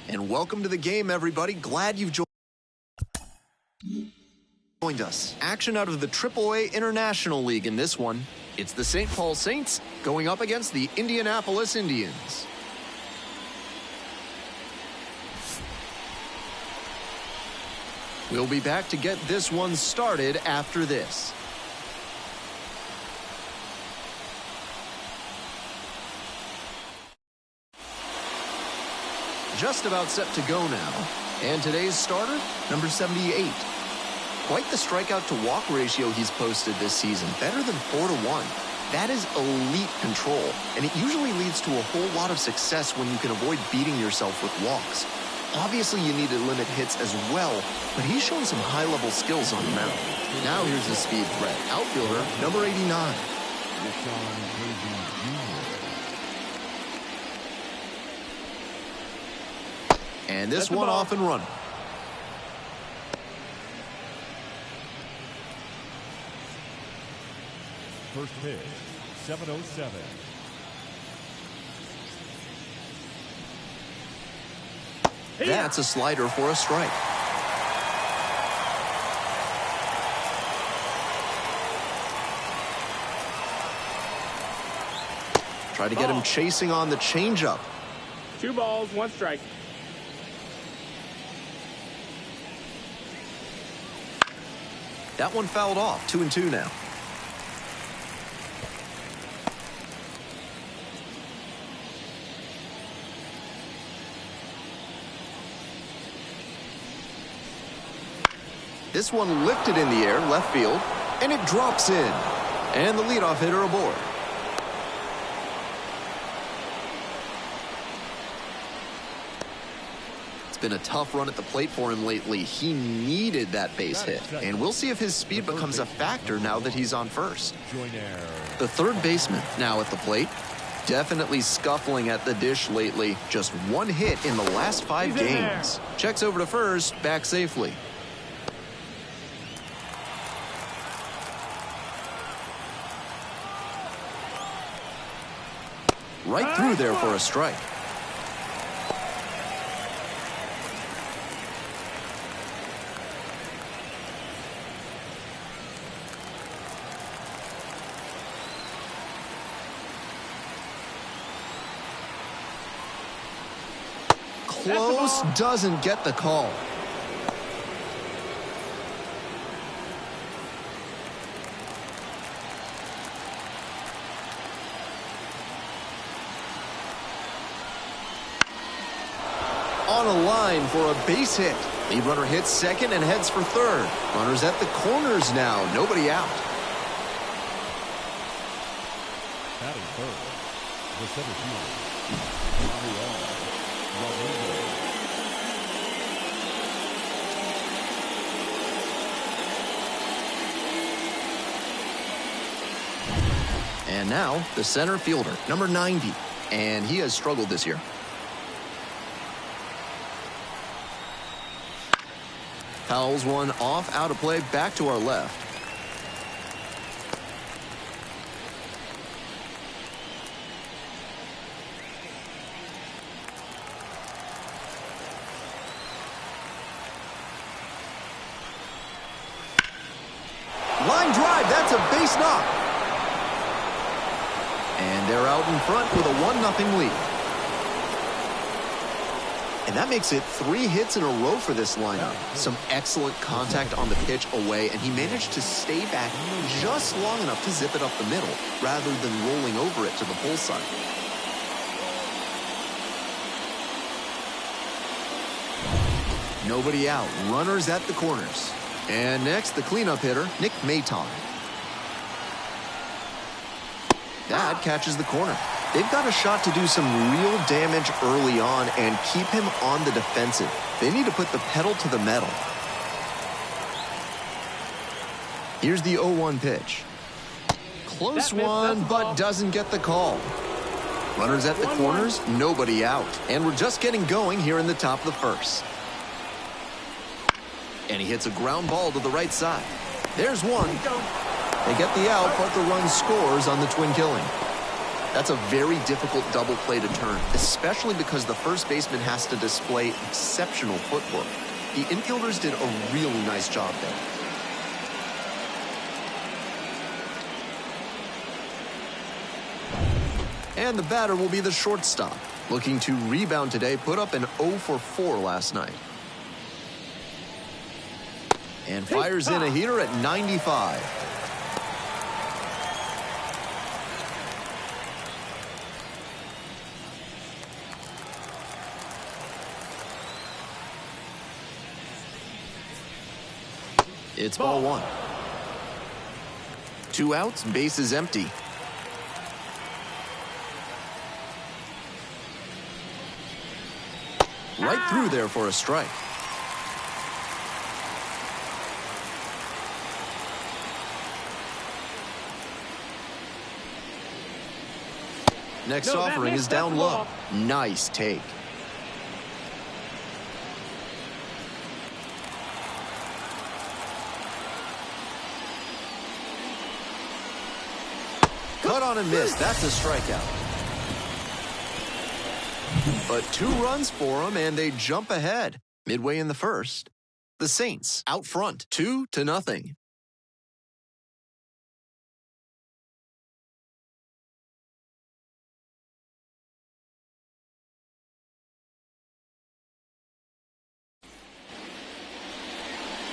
And welcome to the game, everybody. Glad you've joined us. Action out of the AAA International League in this one. It's the St. Paul Saints going up against the Indianapolis Indians. We'll be back to get this one started after this. Just about set to go now. And today's starter, number 78. Quite the strikeout to walk ratio he's posted this season, better than 4-1. That is elite control, and it usually leads to a whole lot of success when you can avoid beating yourself with walks. Obviously, you need to limit hits as well, but he's shown some high-level skills on the mound. Now here's the speed threat, outfielder, number 89. And this one off and running. First pitch, 7:07. That's a slider for a strike. Try to get him chasing on the changeup. 2 balls, 1 strike. That one fouled off, 2-2 now. This one lifted in the air, left field, and it drops in. And the leadoff hitter aboard. Been a tough run at the plate for him lately. He needed that base hit, and we'll see if his speed becomes a factor now that he's on first. The third baseman now at the plate, definitely scuffling at the dish lately. Just 1 hit in the last 5 games. Checks over to first, back safely. Right through there for a strike. Close, doesn't get the call. On a line for a base hit. Lead runner hits second and heads for third. Runners at the corners now, nobody out. Batting third, the center fielder. And now the center fielder, number 90, and he has struggled this year. Fouls one off, out of play, back to our left. Line drive, that's a base knock. And they're out in front with a 1-0 lead. And that makes it 3 hits in a row for this lineup. Some excellent contact on the pitch away, and he managed to stay back just long enough to zip it up the middle, rather than rolling over it to the pull side. Nobody out. Runners at the corners. And next, the cleanup hitter, Nick Maton. That catches the corner. They've got a shot to do some real damage early on and keep him on the defensive. They need to put the pedal to the metal. Here's the 0-1 pitch. Close one, but doesn't get the call. Runners at the corners, nobody out. And we're just getting going here in the top of the first. And he hits a ground ball to the right side. There's one. They get the out, but the run scores on the twin killing. That's a very difficult double play to turn, especially because the first baseman has to display exceptional footwork. The infielders did a really nice job there. And the batter will be the shortstop. Looking to rebound today, put up an 0 for 4 last night. And fires in a heater at 95. It's ball 1. 2 outs, bases empty. Right through there for a strike. Next offering is down low. Nice take. Cut on and miss. That's a strikeout. But 2 runs for them, and they jump ahead midway in the first. The Saints out front, 2-0.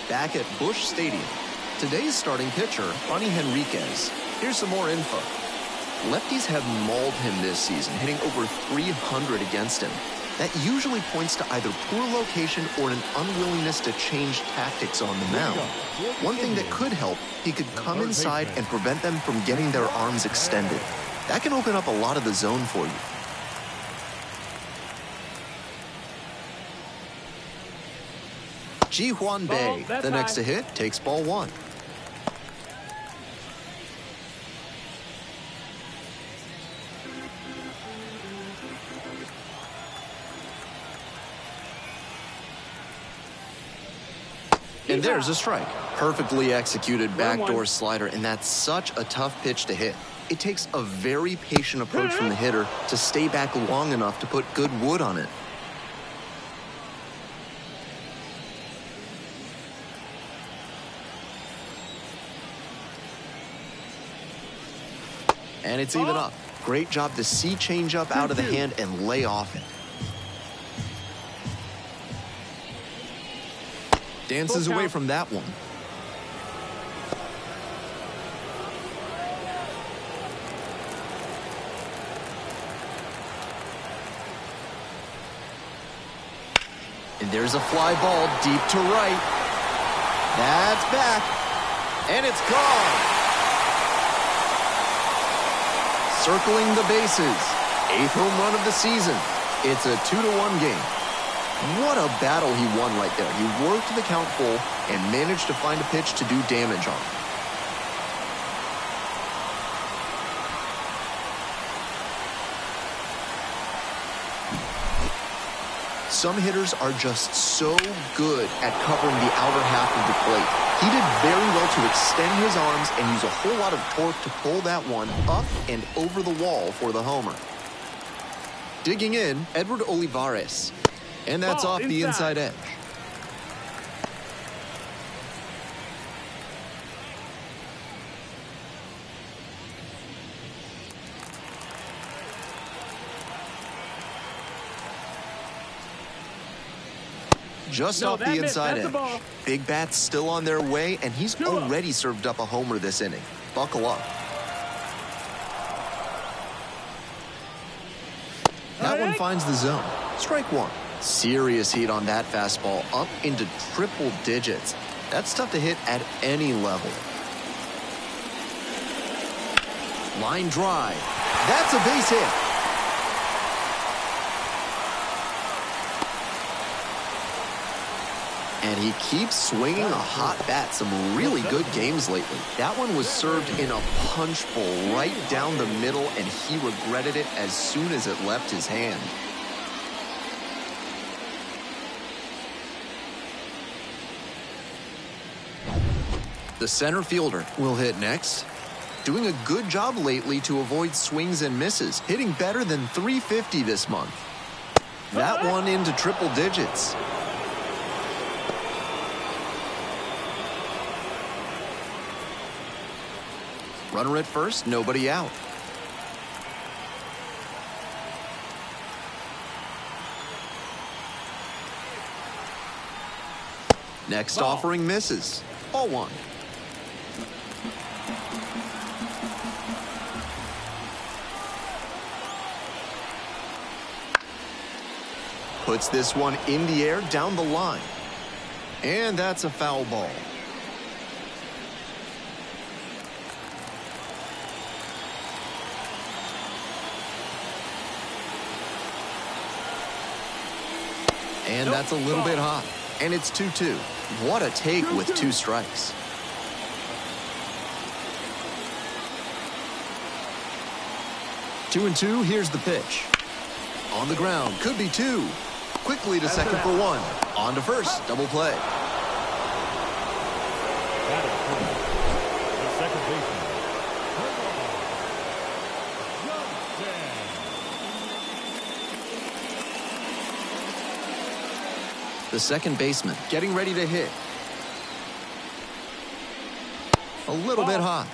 Back at Busch Stadium, today's starting pitcher, Ronnie Henriquez. Here's some more info. Lefties have mauled him this season, hitting over 300 against him. That usually points to either poor location or an unwillingness to change tactics on the mound. One thing that could help, he could come inside and prevent them from getting their arms extended. That can open up a lot of the zone for you. Ji-Hwan Bae, the next to hit, takes ball 1. And there's a strike. Perfectly executed backdoor slider, and that's such a tough pitch to hit. It takes a very patient approach from the hitter to stay back long enough to put good wood on it. And it's even up. Great job to see changeup out of the hand and lay off it. Dances away from that one. And there's a fly ball deep to right. That's back. And it's gone. Circling the bases. 8th home run of the season. It's a 2-1 game. What a battle he won right there. He worked the count full and managed to find a pitch to do damage on. Some hitters are just so good at covering the outer half of the plate. He did very well to extend his arms and use a whole lot of torque to pull that one up and over the wall for the homer. Digging in, Edward Olivares. And that's off the inside edge. Just off the inside edge. Big bats still on their way, and he's already served up a homer this inning. Buckle up. That one finds the zone. Strike 1. Serious heat on that fastball, up into triple digits. That's tough to hit at any level. Line drive. That's a base hit. And he keeps swinging a hot bat. Some really good games lately. That one was served in a punch bowl right down the middle, and he regretted it as soon as it left his hand. The center fielder will hit next. doing a good job lately to avoid swings and misses, hitting better than .350 this month. That one into triple digits. Runner at first, nobody out. Next offering misses. Ball one. Puts this one in the air down the line. And that's a foul ball. And that's a little bit hot. And it's 2-2. What a take with 2 strikes. Two and two, here's the pitch. On the ground, could be 2. Quickly to second for 1. On to first, double play. The second baseman. The second baseman getting ready to hit. A little bit hot.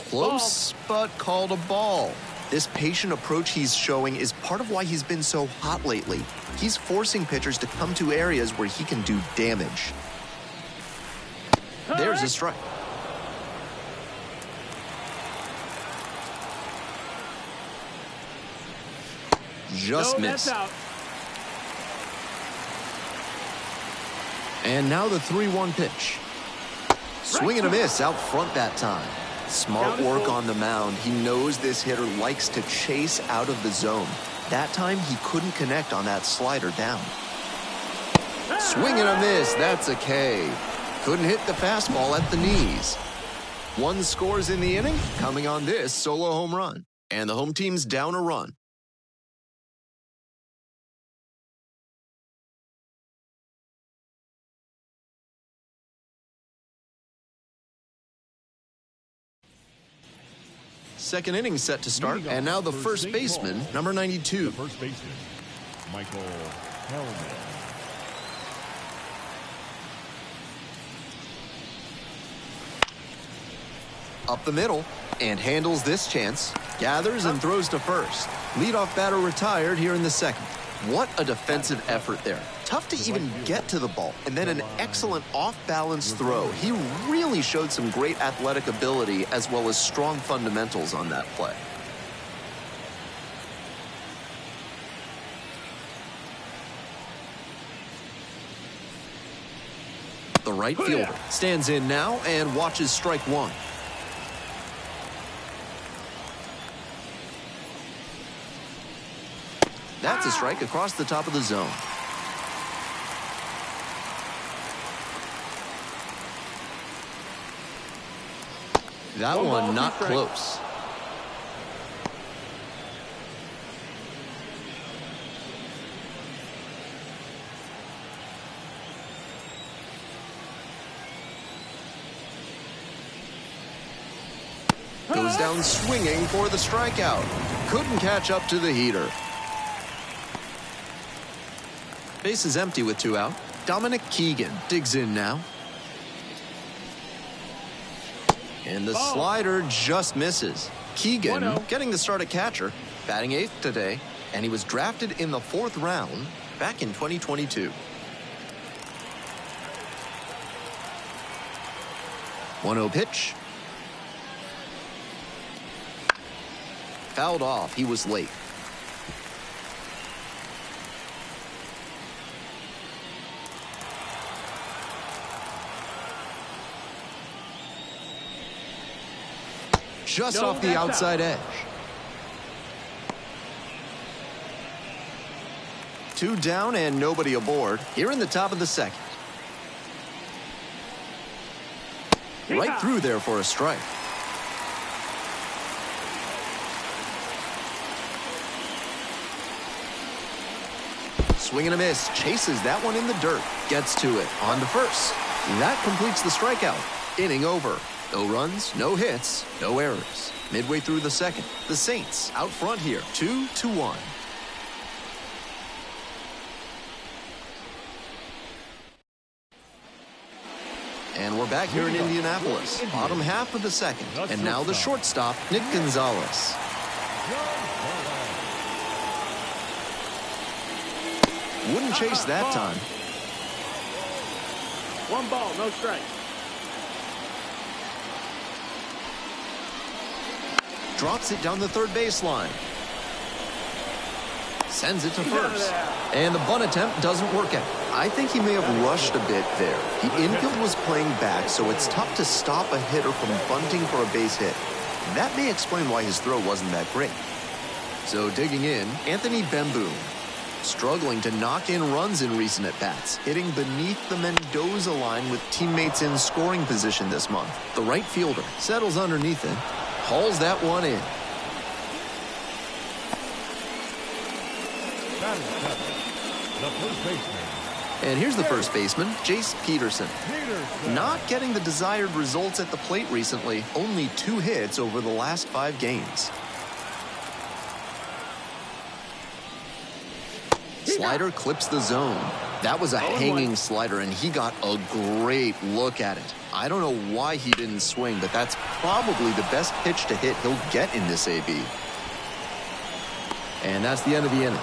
Close, but called a ball. This patient approach he's showing is part of why he's been so hot lately. He's forcing pitchers to come to areas where he can do damage. There's a strike. Just missed. That's out. And now the 3-1 pitch. Swing and a miss out front that time. Smart work on the mound. He knows this hitter likes to chase out of the zone. That time he couldn't connect on that slider down. Swing and a miss. That's a K. Couldn't hit the fastball at the knees. 1 scores in the inning, coming on this solo home run. And the home team's down a run. Second inning set to start, and now the first baseman, number 92. The first baseman, Michael Hellman. Up the middle, and handles this chance. Gathers and throws to first. Leadoff batter retired here in the second. What a defensive effort there. Tough to even get to the ball, and then an excellent off-balance throw. He really showed some great athletic ability as well as strong fundamentals on that play. The right fielder stands in now and watches strike 1. That's a strike across the top of the zone. That one not close. Goes down swinging for the strikeout. Couldn't catch up to the heater. Base is empty with 2 out. Dominic Keegan digs in now. And the slider just misses. Keegan getting the start at catcher, batting 8th today, and he was drafted in the 4th round back in 2022. 1-0 pitch. Fouled off. He was late. Just off the outside edge. 2 down and nobody aboard here in the top of the second. Right through there for a strike. Swing and a miss. Chases that one in the dirt. Gets to it. On to first. That completes the strikeout. Inning over. No runs, no hits, no errors. Midway through the second, the Saints out front here, 2-1. And we're back here in Indianapolis, bottom half of the second. And now the shortstop, Nick Gonzalez. Wouldn't chase that time. 1 ball, no strike. Drops it down the third baseline. Sends it to first. And the bunt attempt doesn't work out. I think he may have rushed a bit there. The infield was playing back, so it's tough to stop a hitter from bunting for a base hit. That may explain why his throw wasn't that great. So digging in, Anthony Bemboom. Struggling to knock in runs in recent at-bats, hitting beneath the Mendoza line with teammates in scoring position this month. The right fielder settles underneath it, hauls that one in. The first baseman. And here's the first baseman, Jace Peterson. Not getting the desired results at the plate recently, only 2 hits over the last 5 games. Slider clips the zone. That was a hanging slider, and he got a great look at it. I don't know why he didn't swing, but that's probably the best pitch to hit he'll get in this AB. And that's the end of the inning.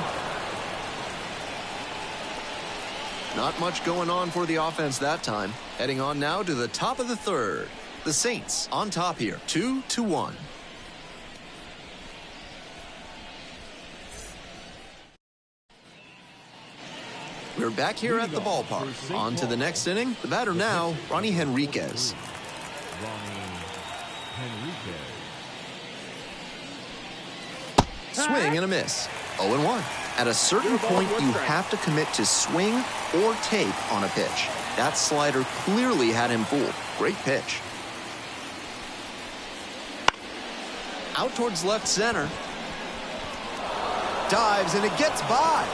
Not much going on for the offense that time. Heading on now to the top of the third. The Saints on top here, 2-1. We're back here at the ballpark. On to the next inning. The batter now, Ronnie Henriquez. Swing and a miss. 0-1. At a certain point, you have to commit to swing or take on a pitch. That slider clearly had him fooled. Great pitch. Out towards left center. Dives and it gets by.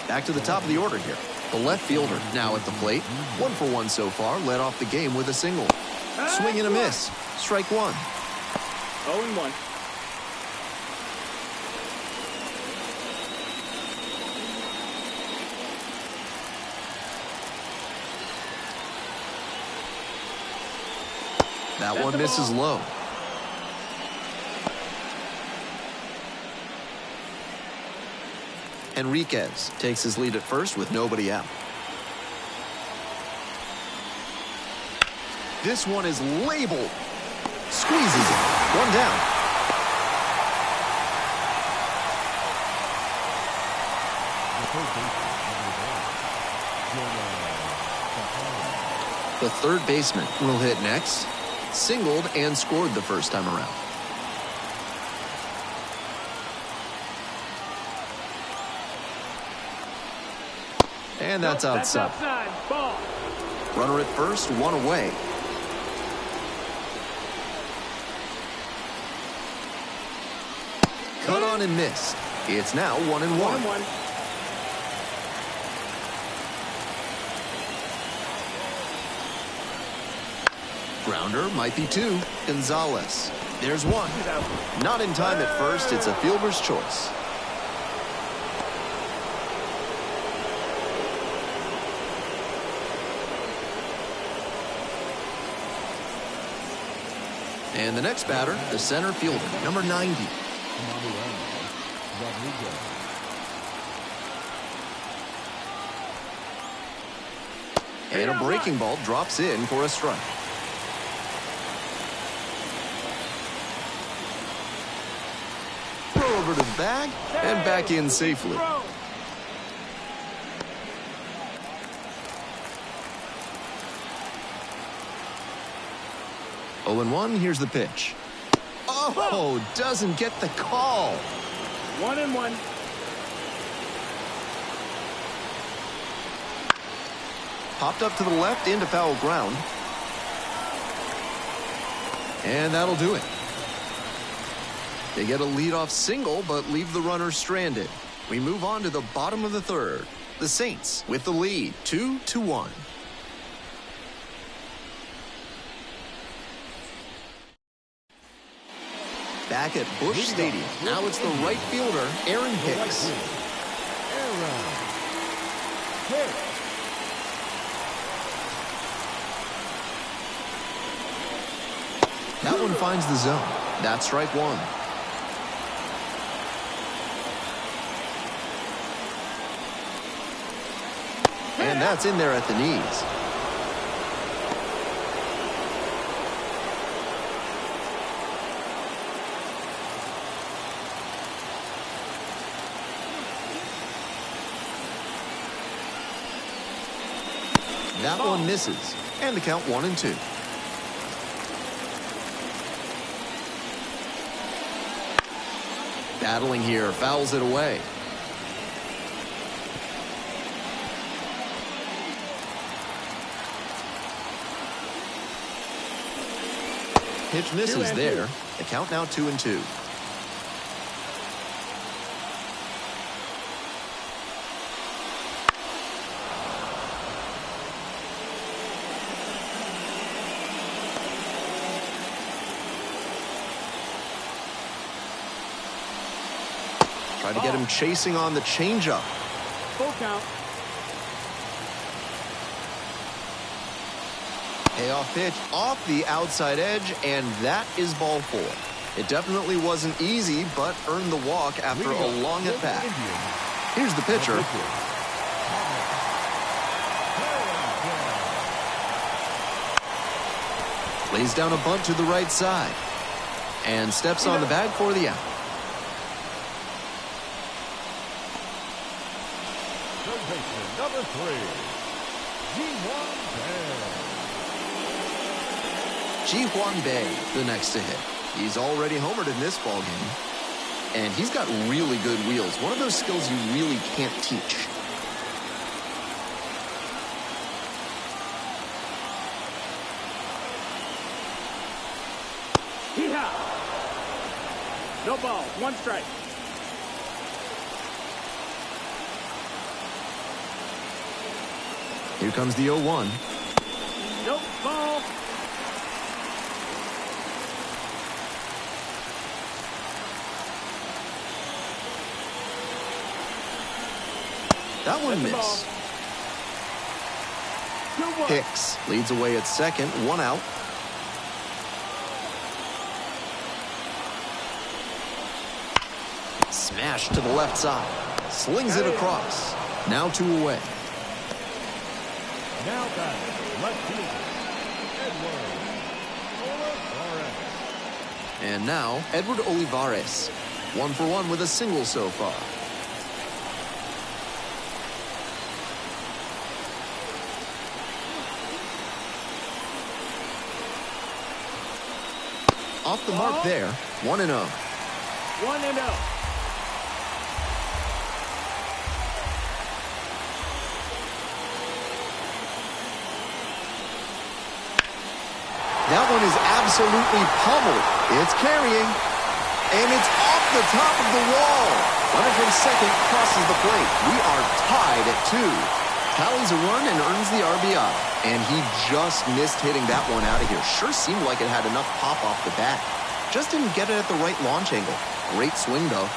Back to the top of the order here. The left fielder now at the plate. 1 for 1 so far. Led off the game with a single. Swing and a miss. Strike 1. 0-1. That one misses low. Henriquez takes his lead at first with nobody out. This one is labeled. Squeezes it. 1 down. The third baseman will hit next. Singled and scored the first time around. And that's outside. Ball. Runner at first, 1 away. Cut on and missed. It's now 1-1. 1-1. Grounder might be 2. Gonzalez. There's 1. Not in time at first. It's a fielder's choice. And the next batter, the center fielder, number 90. And a breaking ball drops in for a strike. Throw over to the bag and back in safely. Oh, and 1, here's the pitch. Oh, doesn't get the call. 1-1. Popped up to the left into foul ground. And that'll do it. They get a leadoff single, but leave the runner stranded. We move on to the bottom of the third. The Saints with the lead, 2-1. Back at Busch Stadium, now it's the right fielder, Aaron Hicks. Aaron Hicks. That one finds the zone. That's strike one. And that's in there at the knees. That one misses. And the count 1-2. Battling here, fouls it away. Pitch misses there. The count now 2-2. Try to get him chasing on the changeup. Full count. Payoff pitch off the outside edge, and that is ball four. It definitely wasn't easy, but earned the walk after a long at bat. Here's the pitcher. Lays down a bunt to the right side and steps on the bag for the out. Third baseman, number 3, Ji-Hwan Bae, the next to hit. He's already homered in this ballgame. And he's got really good wheels. One of those skills you really can't teach. Hee-haw. No ball. One strike. Here comes the 0-1. Nope. Ball. That one missed. 2-1. Hicks leads away at second, one out. Smash to the left side. Slings it across. Now two away. now batting, left fielder, Edward Olivares. And now, Edward Olivares. 1 for 1 with a single so far. Off the mark there, 1-0. 1-0. That one is absolutely pummeled. It's carrying. And it's off the top of the wall. Runner from second crosses the plate. We are tied at 2. Tallies a run and earns the RBI. And he just missed hitting that one out of here. Sure seemed like it had enough pop off the bat. Just didn't get it at the right launch angle. Great swing, though.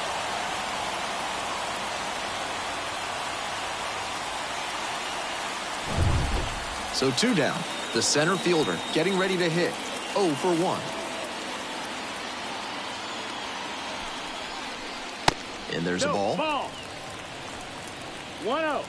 So 2 down. The center fielder getting ready to hit. 0 for 1. And there's a ball. 1-0.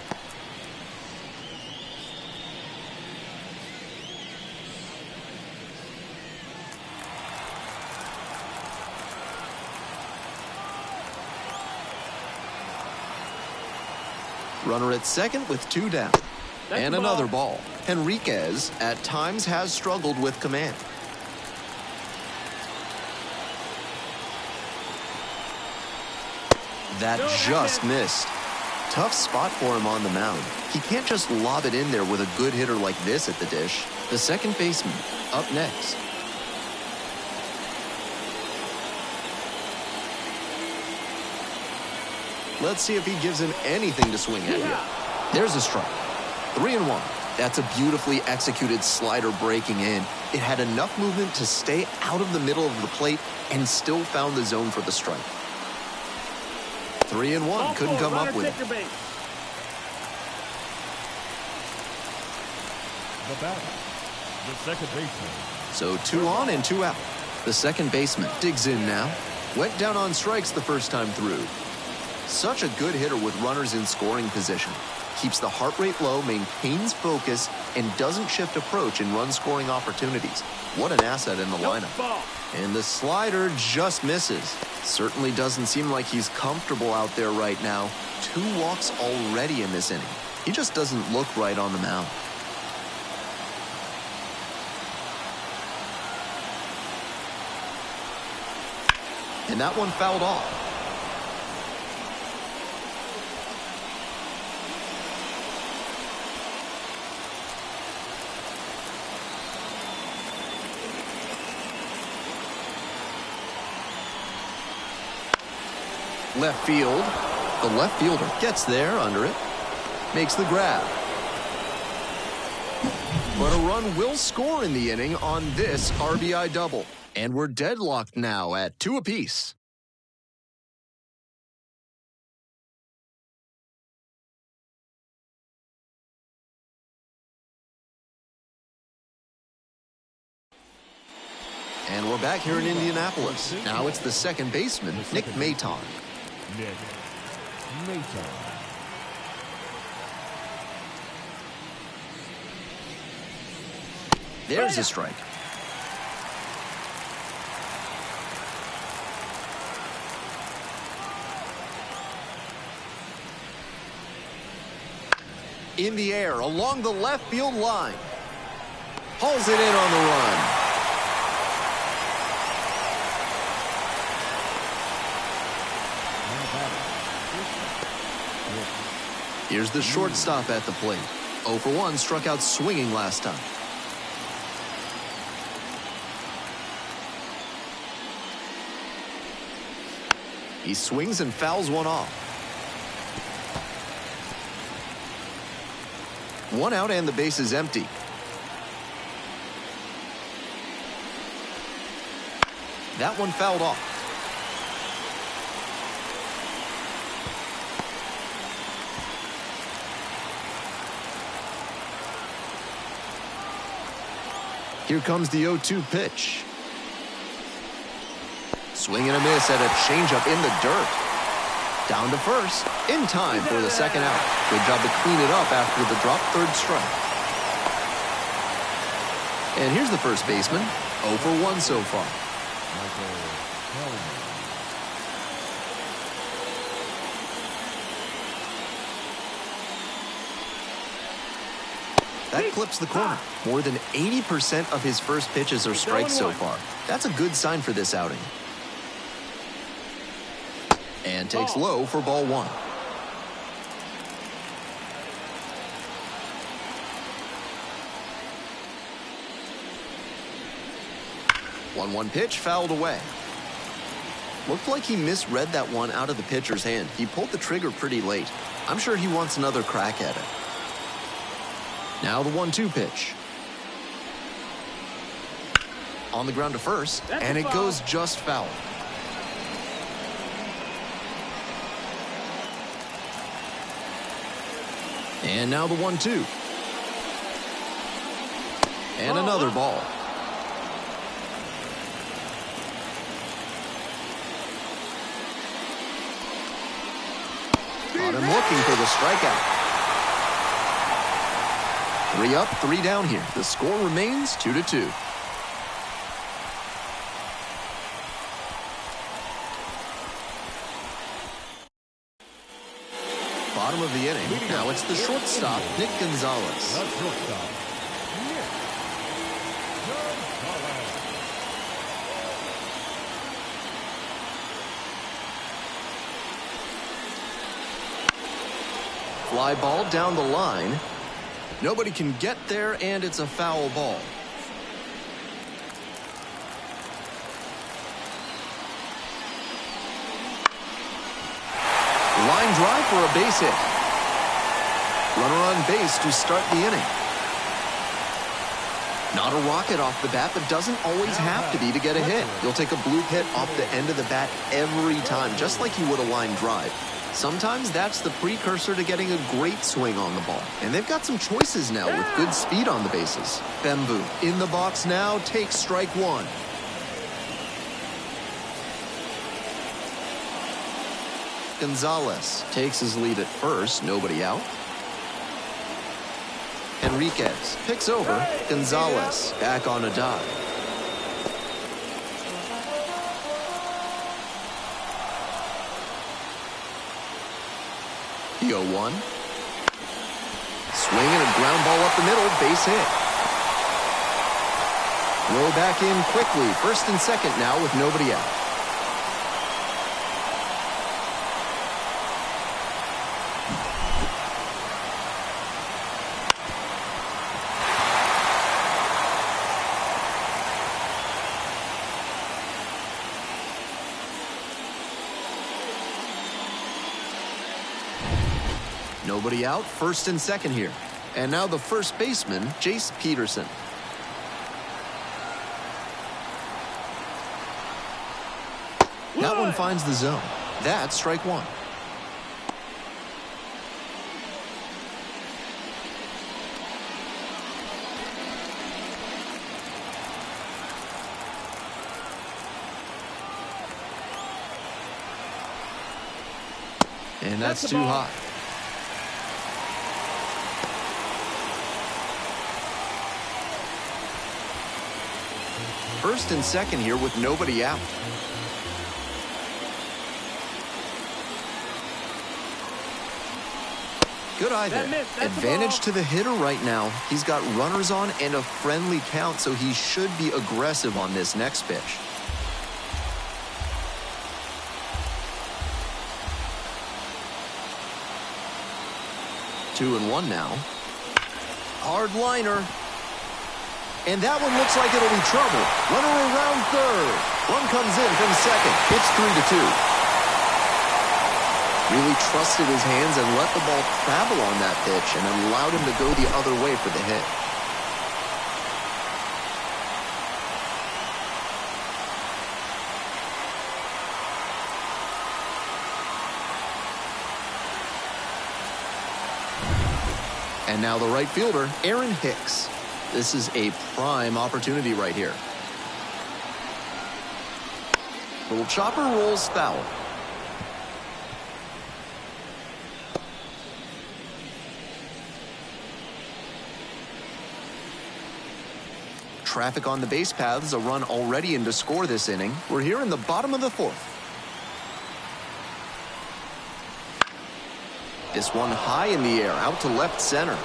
Runner at second with 2 down. And another ball. Henriquez at times has struggled with command. That just missed. Tough spot for him on the mound. He can't just lob it in there with a good hitter like this at the dish. The second baseman up next. Let's see if he gives him anything to swing at here. There's a strike. 3-1. That's a beautifully executed slider breaking in. It had enough movement to stay out of the middle of the plate and still found the zone for the strike. 3-1. Couldn't come up with it. The batter, the second baseman. So 2 on and 2 out. The second baseman digs in now. Went down on strikes the first time through. Such a good hitter with runners in scoring position. Keeps the heart rate low, maintains focus, and doesn't shift approach in run-scoring opportunities. What an asset in the lineup. And the slider just misses. Certainly doesn't seem like he's comfortable out there right now. 2 walks already in this inning. He just doesn't look right on the mound. And that one fouled off. Left field. The left fielder gets there under it. Makes the grab. But a run will score in the inning on this RBI double. And we're deadlocked now at 2 apiece. And we're back here in Indianapolis. Now it's the second baseman, Nick Maton. Nick Maton. There's a strike. In the air along the left field line. Hauls it in on the run. Here's the shortstop at the plate. 0 for 1, struck out swinging last time. He swings and fouls one off. 1 out and the base is empty. That one fouled off. Here comes the 0-2 pitch. Swing and a miss at a changeup in the dirt. Down to first, in time for the second out. Good job to clean it up after the drop, third strike. And here's the first baseman, 0 for 1 so far. That clips the corner. More than 80% of his first pitches are strikes so far. That's a good sign for this outing. And takes low for ball 1. One pitch fouled away. Looked like he misread that one out of the pitcher's hand. He pulled the trigger pretty late. I'm sure he wants another crack at it. Now the 1-2 pitch. On the ground to first, and it goes just foul. And now the 1-2. And another ball. Got him looking for the strikeout. 3 up, 3 down here. The score remains 2-2. Bottom of the inning. Now it's the shortstop, Nick Gonzalez. The shortstop, Nick Gonzalez. Fly ball down the line. Nobody can get there, and it's a foul ball. Lines drive for a base hit. Runner on base to start the inning. Not a rocket off the bat, but doesn't always have to be to get a hit. You'll take a bloop hit off the end of the bat every time, just like you would a line drive. Sometimes that's the precursor to getting a great swing on the ball. And they've got some choices now with good speed on the bases. Bembu in the box now, takes strike one. Gonzalez takes his lead at first, nobody out. Enriquez picks over. Gonzalez back on a dive. The 0-1. Swing and a ground ball up the middle, base hit. Throw back in quickly, first and second now with nobody out. Nobody out, first and second here. And now the first baseman, Jace Peterson. That one finds the zone. That's strike one. And that's too high. First and second here with nobody out. Good eye there. Advantage to the hitter right now. He's got runners on and a friendly count, so he should be aggressive on this next pitch. Two and one now. Hard liner. And that one looks like it'll be trouble. Runner around third. Run comes in from second. It's 3-2. Really trusted his hands and let the ball travel on that pitch and allowed him to go the other way for the hit. And now the right fielder, Aaron Hicks. This is a prime opportunity right here. Little chopper rolls foul. Traffic on the base paths, a run already in to score this inning. We're here in the bottom of the fourth. This one high in the air, out to left center.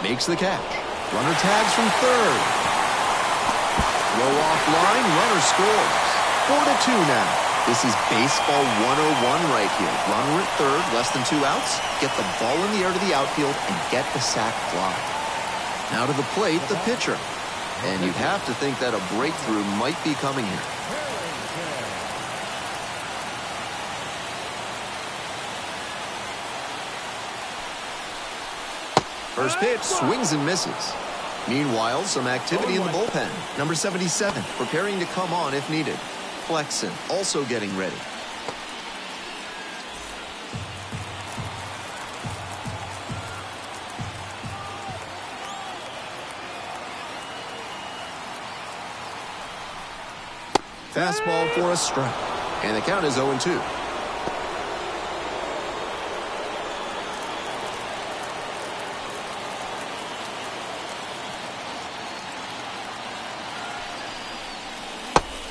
Makes the catch. Runner tags from third. Throw off line, runner scores. 4-2 now. This is baseball 101 right here. Runner at third, less than 2 outs. Get the ball in the air to the outfield and get the sac fly. Now to the plate, the pitcher. And you'd have to think that a breakthrough might be coming here. First pitch, swings and misses. Meanwhile, some activity in the bullpen. Number 77, preparing to come on if needed. Flexen, also getting ready. Fastball for a strike. And the count is 0-2.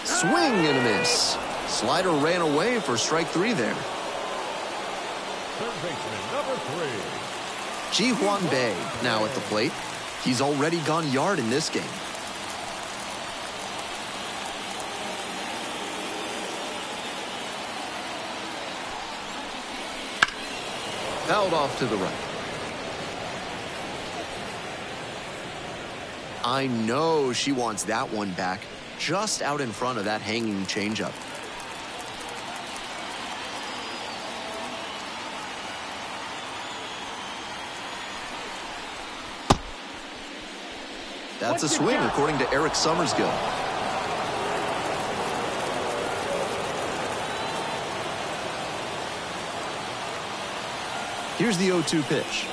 Swing and a miss. Slider ran away for strike 3 there. Third baseman, number 3. Ji-Hwan Bae now at the plate. He's already gone yard in this game. Fouled off to the right. I know she wants that one back, just out in front of that hanging changeup. That's a swing, according to Eric Summersgill. Here's the 0-2 pitch.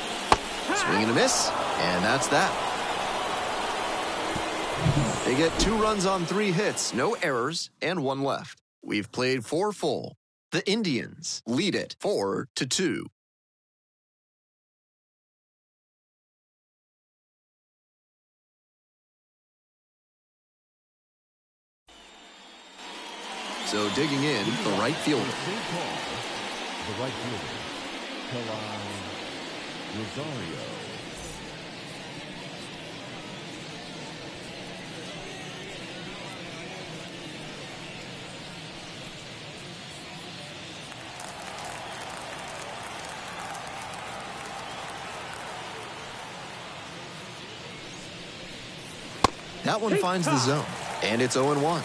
Swing and a miss, and that's that. They get 2 runs on 3 hits, no errors, and 1 left. We've played 4 full. The Indians lead it 4-2. So digging in, the right fielder. The right fielder, Rosario. That one finds the zone, and it's 0-1.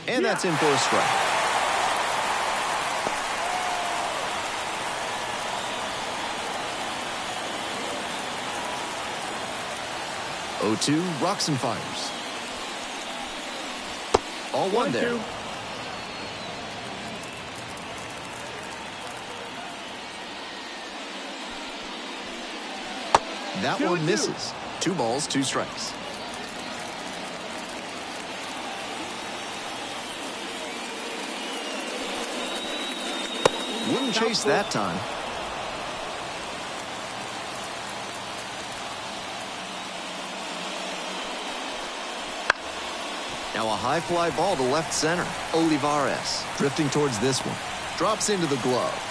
And that's in for a strike. (0-2) rocks and fires. All one there. That one misses. 2 balls, 2 strikes. Wouldn't chase that time. Now a high fly ball to left center. Olivares drifting towards this one. Drops into the glove.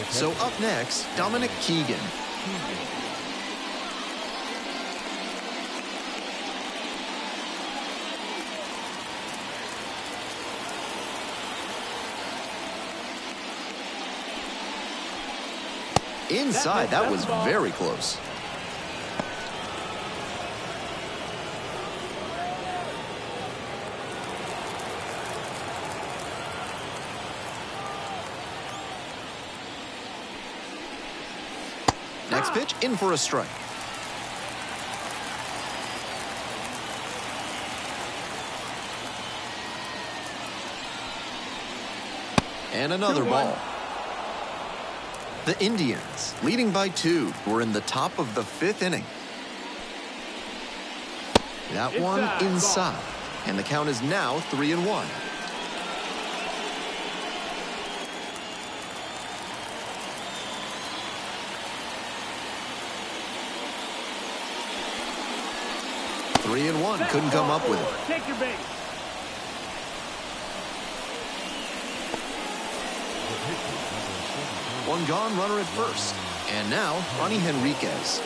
So up next, Dominic Keegan. Inside, that was very close. Next pitch, in for a strike. And another ball. The Indians, leading by 2, were in the top of the 5th inning. That one inside. And the count is now 3-1. Three and one, couldn't come up with it. Take your base. One gone, runner at first. And now, Ronnie Henriquez.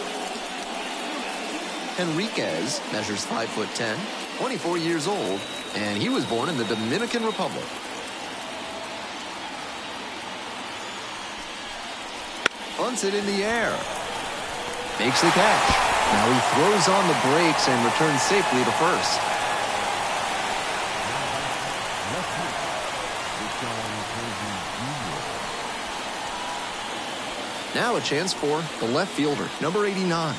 Henriquez measures 5'10", 24 years old, and he was born in the Dominican Republic. Bunts it in the air. Makes the catch. Now he throws on the brakes and returns safely to first. Now a chance for the left fielder, number 89.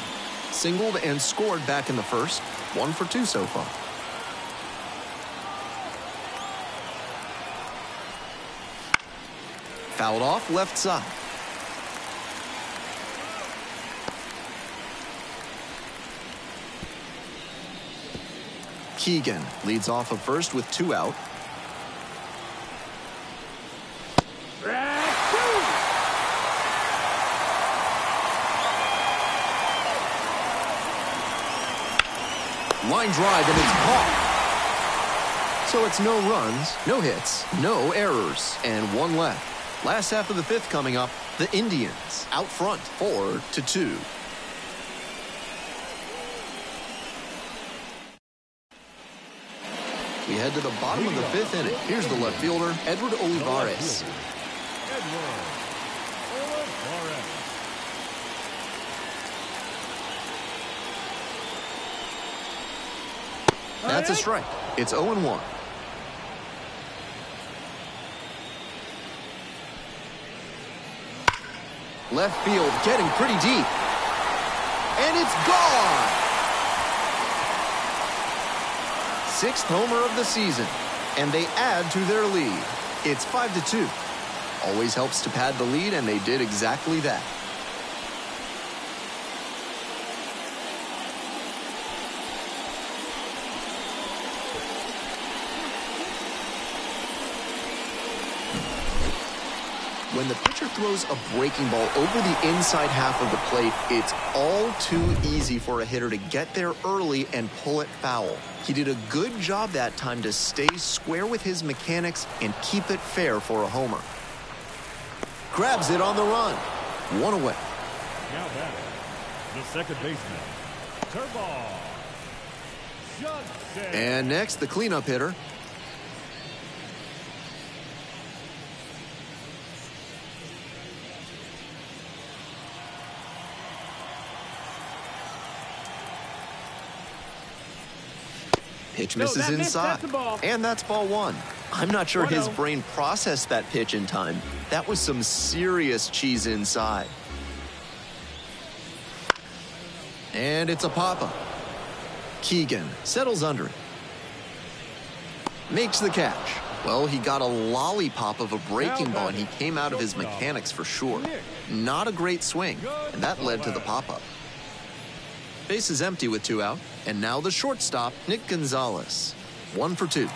Singled and scored back in the first. 1 for 2 so far. Fouled off left side. Keegan leads off of first with 2 out. Line drive, and it's caught. So it's no runs, no hits, no errors, and 1 left. Last half of the 5th coming up. The Indians out front, 4-2. We head to the bottom of the 5th inning. Here's the left fielder, Edward Olivares. That's a strike. It's 0-1. Left field getting pretty deep. And it's gone! Sixth homer of the season. And they add to their lead. It's 5-2. Always helps to pad the lead, and they did exactly that. When the pitcher throws a breaking ball over the inside half of the plate, it's all too easy for a hitter to get there early and pull it foul. He did a good job that time to stay square with his mechanics and keep it fair for a homer. Grabs it on the run. One away. Now batting, the second baseman, Turbo. And next, the cleanup hitter. Pitch misses inside, and that's ball one. I'm not sure his brain processed that pitch in time. That was some serious cheese inside. And it's a pop-up. Keegan settles under it. Makes the catch. Well, he got a lollipop of a breaking ball, and he came out of his mechanics for sure. Not a great swing, and that led to the pop-up. Base is empty with 2 out, and now the shortstop, Nick Gonzalez. 1 for 2.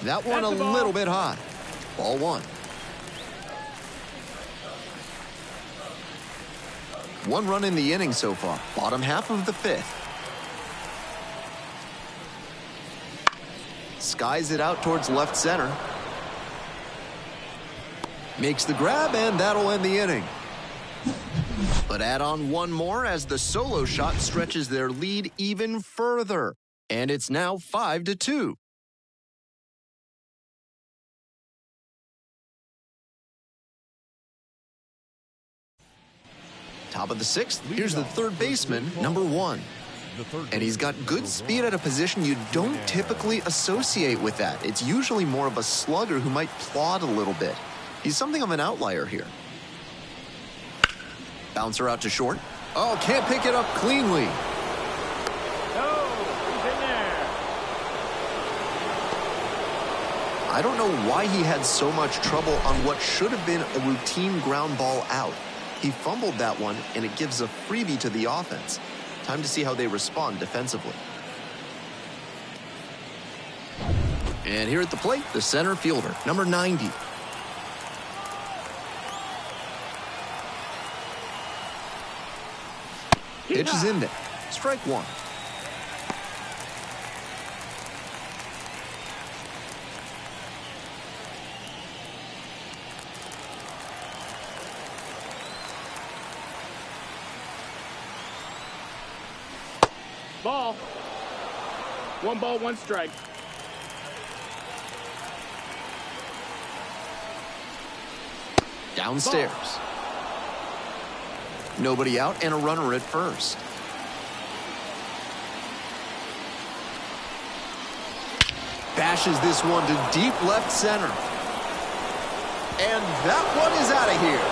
That one a little bit high. Ball one. 1 run in the inning so far. Bottom half of the 5th. Skies it out towards left center. Makes the grab, and that'll end the inning. But add on 1 more as the solo shot stretches their lead even further. And it's now 5-2. Top of the 6th, here's the third baseman, number 1. And he's got good speed at a position you don't typically associate with that. It's usually more of a slugger who might plod a little bit. He's something of an outlier here. Bouncer out to short. Oh, can't pick it up cleanly. No, he's in there. I don't know why he had so much trouble on what should have been a routine ground ball out. He fumbled that one, and it gives a freebie to the offense. Time to see how they respond defensively. And here at the plate, the center fielder, number 90. Pitch is in there. Strike 1. Ball. 1 ball, 1 strike. Downstairs. Nobody out and a runner at first. Bashes this one to deep left center. And that one is out of here.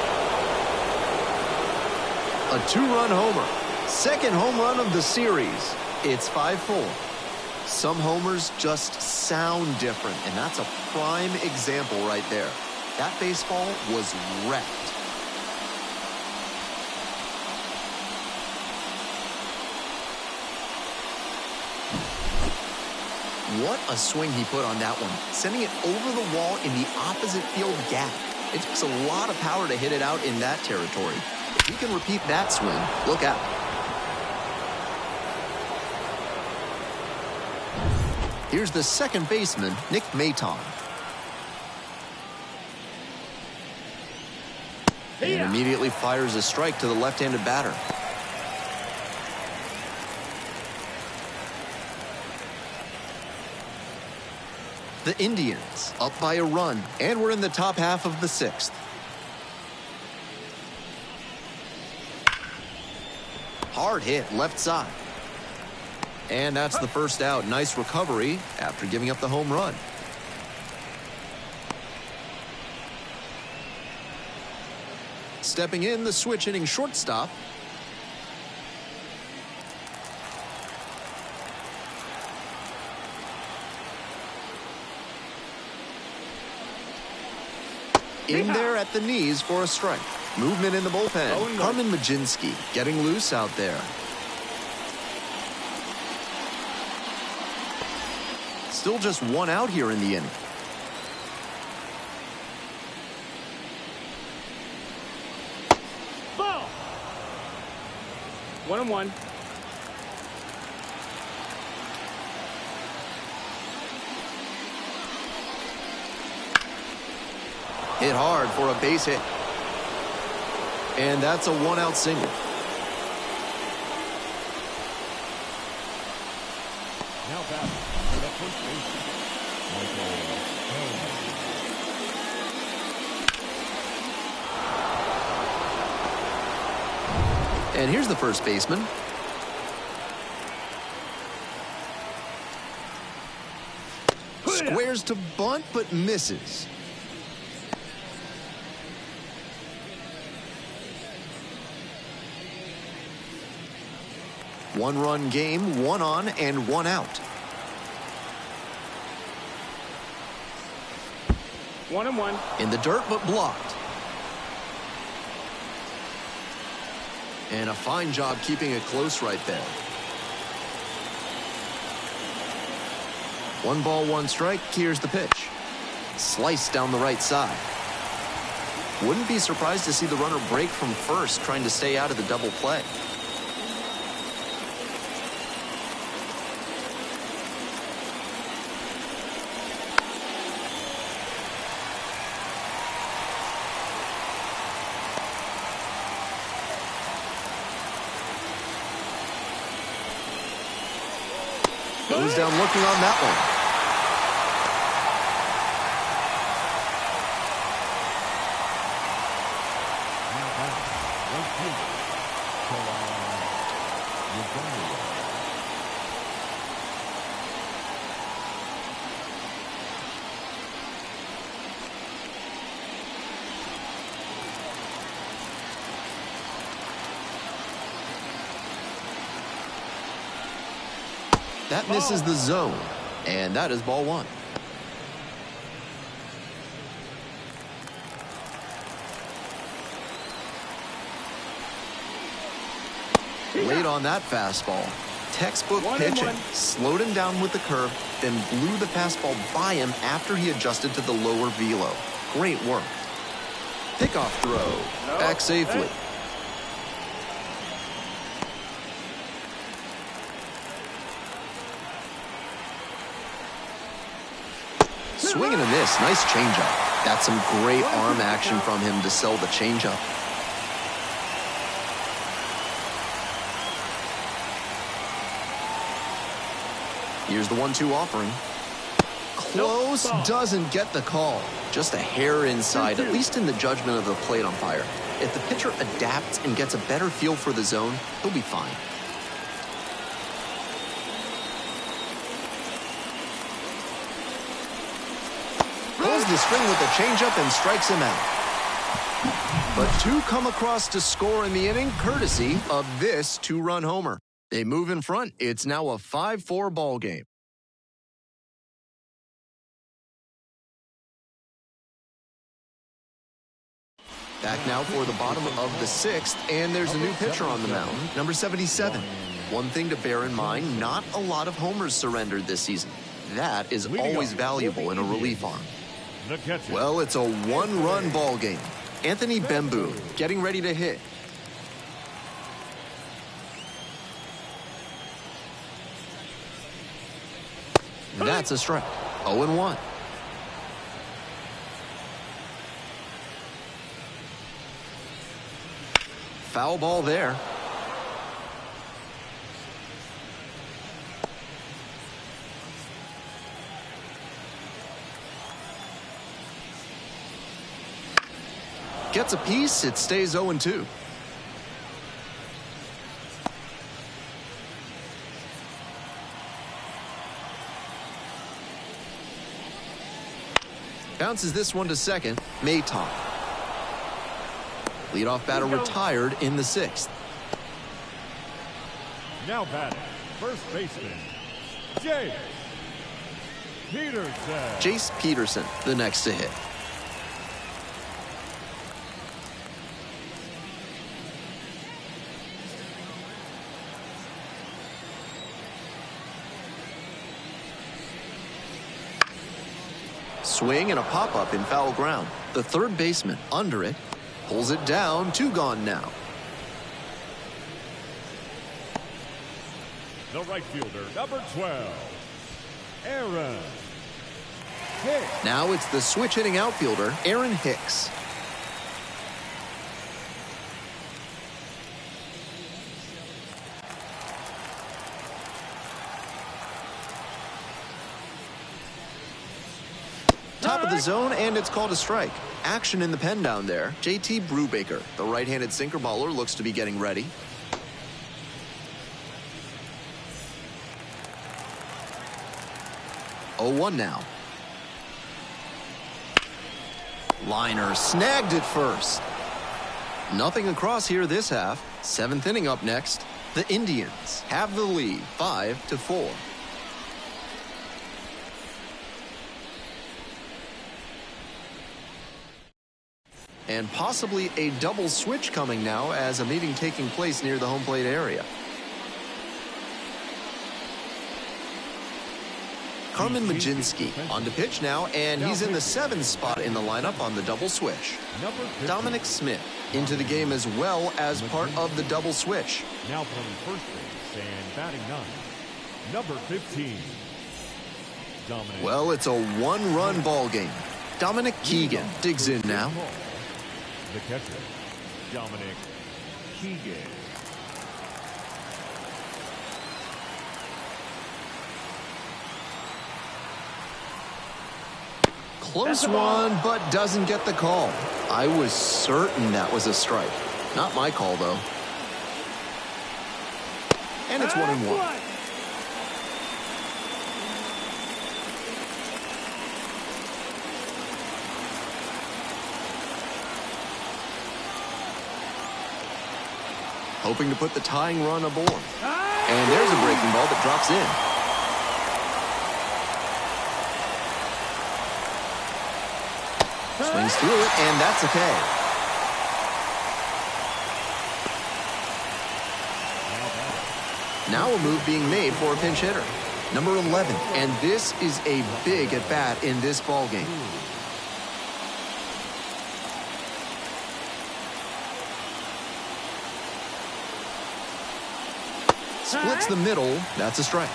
A 2-run homer. Second home run of the series. It's 5-4. Some homers just sound different, and that's a prime example right there. That baseball was wrecked. What a swing he put on that one, sending it over the wall in the opposite field gap. It takes a lot of power to hit it out in that territory. If he can repeat that swing, look out. Here's the second baseman, Nick Maton. And immediately fires a strike to the left-handed batter. The Indians up by a run, and we're in the top half of the 6th. Hard hit left side. And that's the first out. Nice recovery after giving up the home run. Stepping in, the switch hitting shortstop. In there at the knees for a strike. Movement in the bullpen. Carmen Majinski getting loose out there. Still just one out here in the inning. Ball. 1-1. Hit hard for a base hit. And that's a one-out single. Now back to the first baseman, And here's the first baseman. Squares to bunt, but misses. One-run game, one on and one out. 1-1. In the dirt, but blocked. And a fine job keeping it close right there. 1 ball, 1 strike. Here's the pitch. Sliced down the right side. Wouldn't be surprised to see the runner break from first, trying to stay out of the double play. Goes down looking on that one. now back, right fielder, That misses the zone, and that is ball 1. Late on that fastball. Textbook pitching. Slowed him down with the curve, then blew the fastball by him after he adjusted to the lower velo. Great work. Pickoff throw. Back safely. Swing and a miss. Nice changeup. That's some great arm action from him to sell the changeup. Here's the 1-2 offering. Close, doesn't get the call. Just a hair inside, at least in the judgment of the plate umpire. If the pitcher adapts and gets a better feel for the zone, he'll be fine. Pulls the string with the changeup and strikes him out. But 2 come across to score in the inning, courtesy of this 2-run homer. They move in front. It's now a 5-4 ball game. Back now for the bottom of the 6th, and there's a new pitcher on the mound, number 77. One thing to bear in mind, not a lot of homers surrendered this season. That is always valuable in a relief arm. Well, it's a 1-run ball game. Anthony Bemboom getting ready to hit. That's a strike. 0-1. Foul ball there. Gets a piece, it stays 0-2. Bounces this one to second. Maytop. Leadoff batter retired in the 6th. Now batting, first baseman, Jace Peterson. Jace Peterson, the next to hit. Swing and a pop-up in foul ground. The third baseman under it. Pulls it down. 2 gone now. The right fielder, number 12, Aaron Hicks. Now it's the switch-hitting outfielder, Aaron Hicks. Top of the zone, and it's called a strike. Action in the pen down there. JT Brubaker, the right-handed sinker baller, looks to be getting ready. Oh, 1 now. Liner snagged it first. Nothing across here this half. 7th inning up next. The Indians have the lead, 5-4. And possibly a double switch coming now as a meeting taking place near the home plate area. Carmen Majinski on to pitch now, and he's in the 7th spot in the lineup on the double switch. Dominic Smith into the game as well as part of the double switch. Now playing first base and batting 9, number 15, Dominic. Well, it's a 1-run ball game. Dominic Keegan digs in now. The catcher, Dominic Keegan. Close one, but doesn't get the call. I was certain that was a strike. Not my call, though. And it's 1-1. Hoping to put the tying run aboard. And there's a breaking ball that drops in. Swings through it, and that's a K. Now a move being made for a pinch hitter. Number 11, and this is a big at-bat in this ballgame. Splits the middle. That's a strike.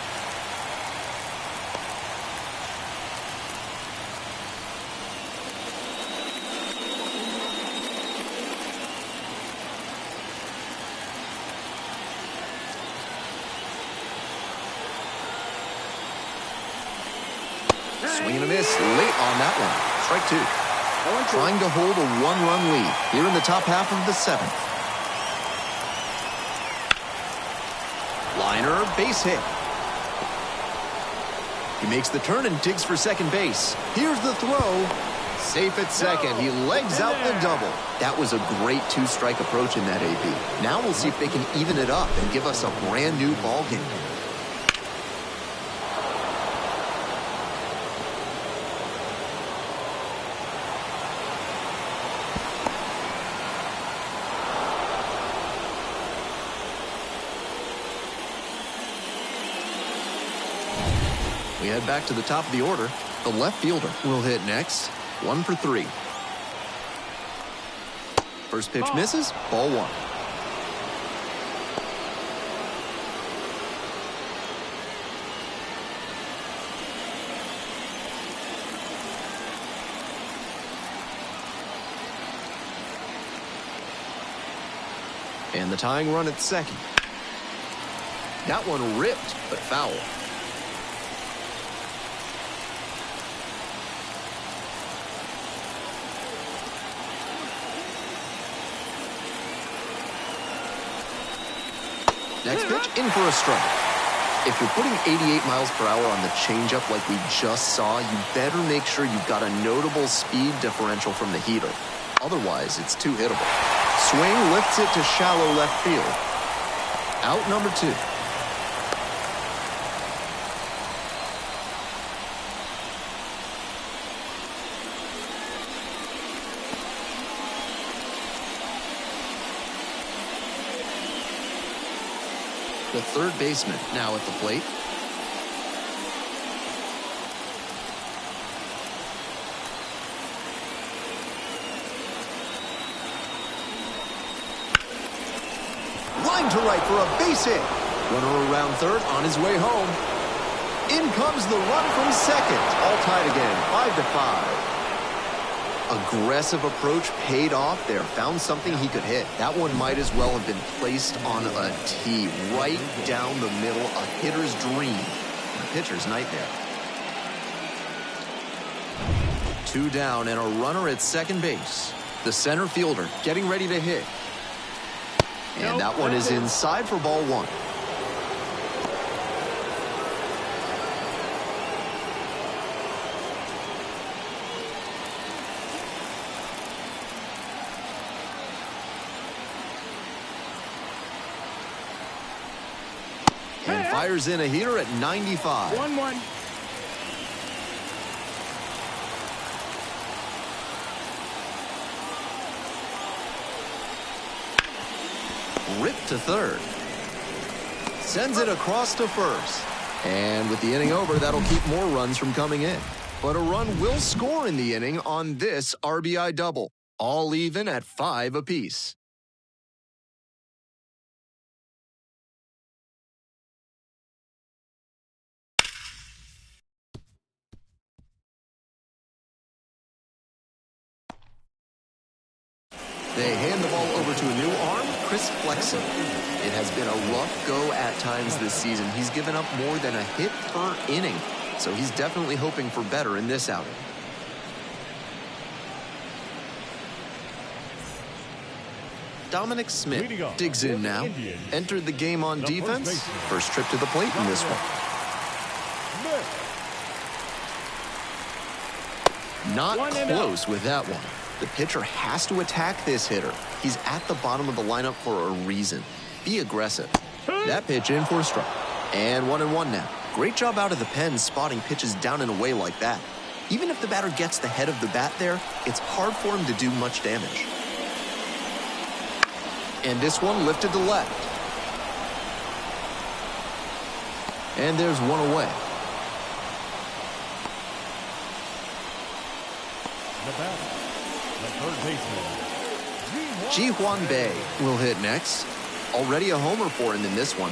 Swing and a miss late on that one. Strike 2. Trying to hold a 1-run lead here in the top half of the 7th. Liner, base hit. He makes the turn and digs for second base. Here's the throw. Safe at second. He legs out the double. That was a great 2-strike approach in that AP. Now we'll see if they can even it up and give us a brand new ball game. We head back to the top of the order. The left fielder will hit next. 1 for 3. First pitch misses. Ball 1. And the tying run at second. That one ripped, but foul. Next pitch, in for a strike. If you're putting 88 miles per hour on the changeup like we just saw, you better make sure you've got a notable speed differential from the heater. Otherwise, it's too hittable. Swing lifts it to shallow left field. Out number 2. The third baseman now at the plate. Line to right for a base hit. Runner around third on his way home. In comes the run from second. All tied again, 5-5. Aggressive approach paid off there. Found something he could hit. That one might as well have been placed on a tee right down the middle. A hitter's dream and a pitcher's nightmare. 2 down and a runner at second base. The center fielder getting ready to hit. And that one is inside for ball 1. And fires in a heater at 95. 1-1. Ripped to third. Sends it across to first. And with the inning over, that'll keep more runs from coming in. But a run will score in the inning on this RBI double. All even at 5 apiece. They hand the ball over to a new arm, Chris Flexen. It has been a rough go at times this season. He's given up more than a hit per inning, so he's definitely hoping for better in this outing. Dominic Smith digs in now. Entered the game on defense. First trip to the plate in this one. Not close with that one. The pitcher has to attack this hitter. He's at the bottom of the lineup for a reason. Be aggressive. That pitch in for a strike. And 1-1 now. Great job out of the pen spotting pitches down and away like that. Even if the batter gets the head of the bat there, it's hard for him to do much damage. And this one lifted to left. And there's one away. The batter, the third baseman, Ji-Hwan Bae will hit next. Already a homer for him in this one.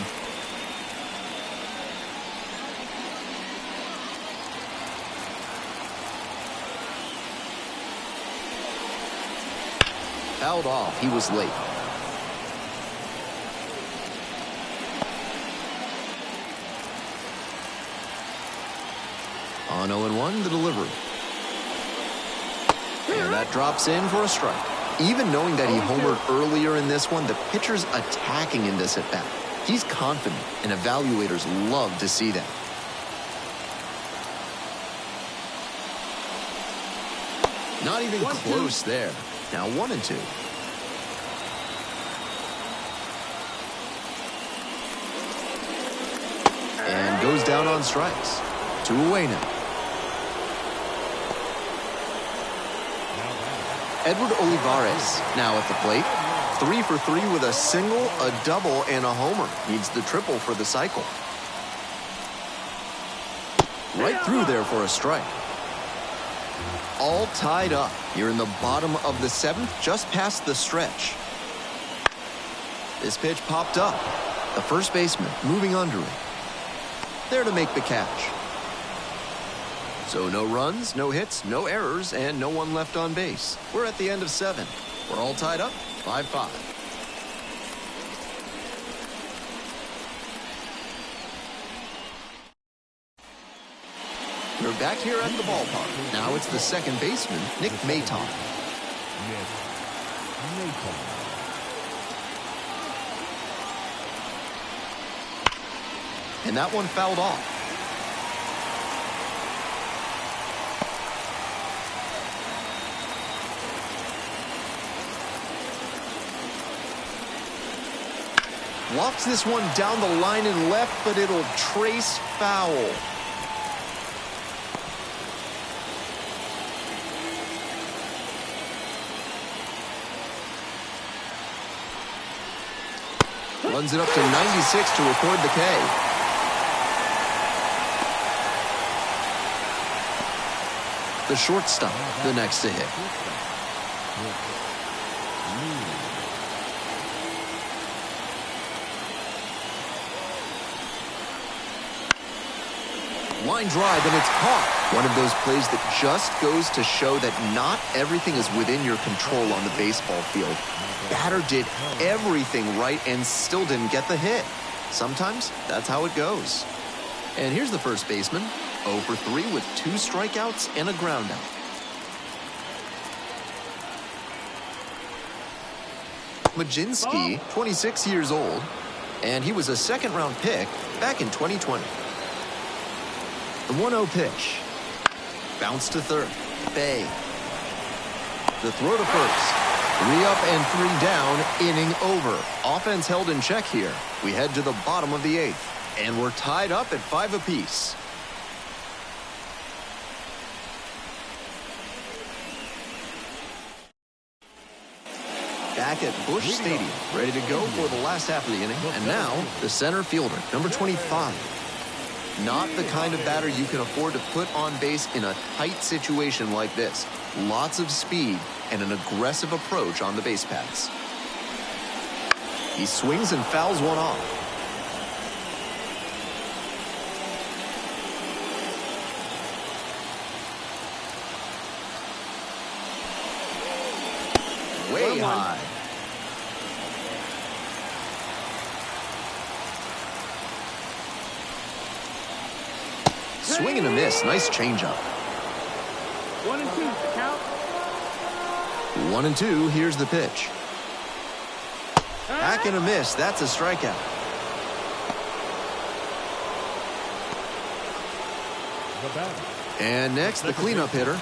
Fouled off. He was late. On 0-1, the delivery. And that drops in for a strike. Even knowing that he homered earlier in this one, the pitcher's attacking in this at-bat. He's confident, and evaluators love to see that. Not even close there. Now 1-2. And goes down on strikes. 2 away now. Edward Olivares now at the plate. 3 for 3 with a single, a double, and a homer. Needs the triple for the cycle. Right through there for a strike. All tied up here in the bottom of the 7th, just past the stretch. This pitch popped up. The first baseman moving under it. There to make the catch. So no runs, no hits, no errors, and no one left on base. We're at the end of 7. We're all tied up, 5-5. We're back here at the ballpark. Now it's the second baseman, Nick Maton. and that one fouled off. Lofts this one down the line and left, but it'll trace foul. Runs it up to 96 to record the K. The shortstop, the next to hit. Line drive, and it's caught. One of those plays that just goes to show that not everything is within your control on the baseball field. Batter did everything right and still didn't get the hit. Sometimes that's how it goes. And here's the first baseman, 0 for 3 with 2 strikeouts and a groundout. Majinski, 26 years old, and he was a second-round pick back in 2020. The 1-0 pitch. Bounce to third. Bay. The throw to first. 3 up and 3 down, inning over. Offense held in check here. We head to the bottom of the 8th, and we're tied up at 5 apiece. Back at Busch Stadium, ready to go for the last half of the inning. And now, the center fielder, number 25. Not the kind of batter you can afford to put on base in a tight situation like this. Lots of speed and an aggressive approach on the base paths. He swings and fouls one off. Way high. Swing and a miss. Nice changeup. 1 and 2, the count. 1 and 2. Here's the pitch. Back and a miss. That's a strikeout. And next, the cleanup hitter.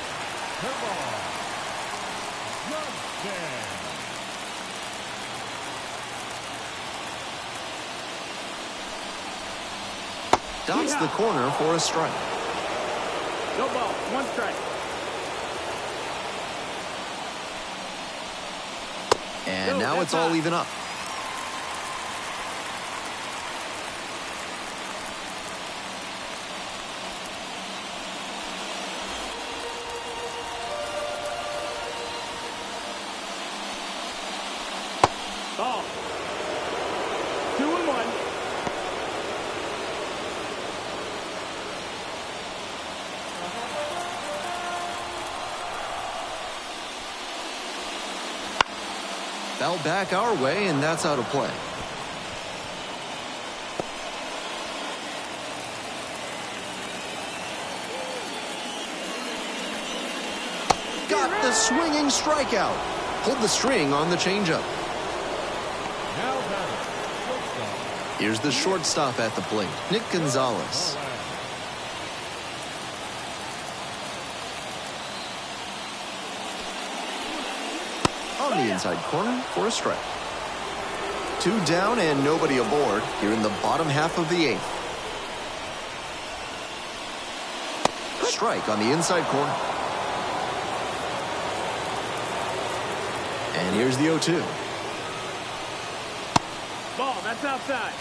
Dots the corner for a strike. No ball, 1 strike. And now it's all even up. Ball. 2 and 1. Foul back our way, and that's out of play. Got the swinging strikeout. Pulled the string on the changeup. Here's the shortstop at the plate, Nick Gonzalez. On the inside corner for a strike. 2 down and nobody aboard here in the bottom half of the 8th. Strike on the inside corner. And here's the 0-2. Ball, that's outside.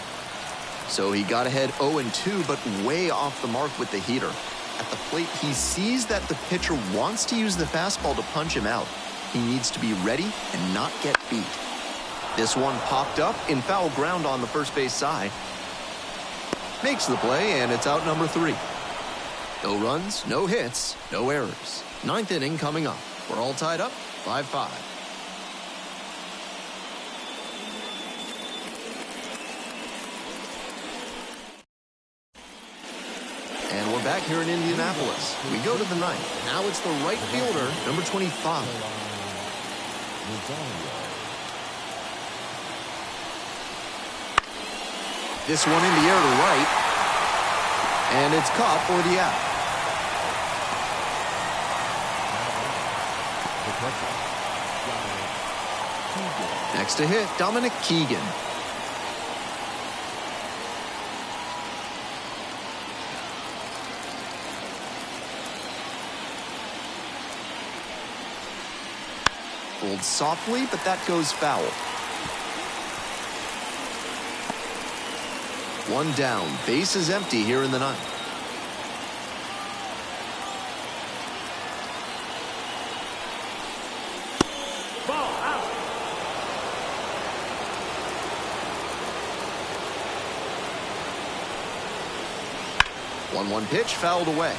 So he got ahead 0-2, but way off the mark with the heater. At the plate, he sees that the pitcher wants to use the fastball to punch him out. He needs to be ready and not get beat. This one popped up in foul ground on the first base side. Makes the play, and it's out number 3. No runs, no hits, no errors. 9th inning coming up. We're all tied up, 5-5. And we're back here in Indianapolis. We go to the 9th. Now it's the right fielder, number 25. This one in the air to right. And it's caught for the out. Next to hit, Dominic Keegan. Pulled softly, but that goes foul. One down, base is empty here in the ninth. Ball out. 1-1 pitch fouled away.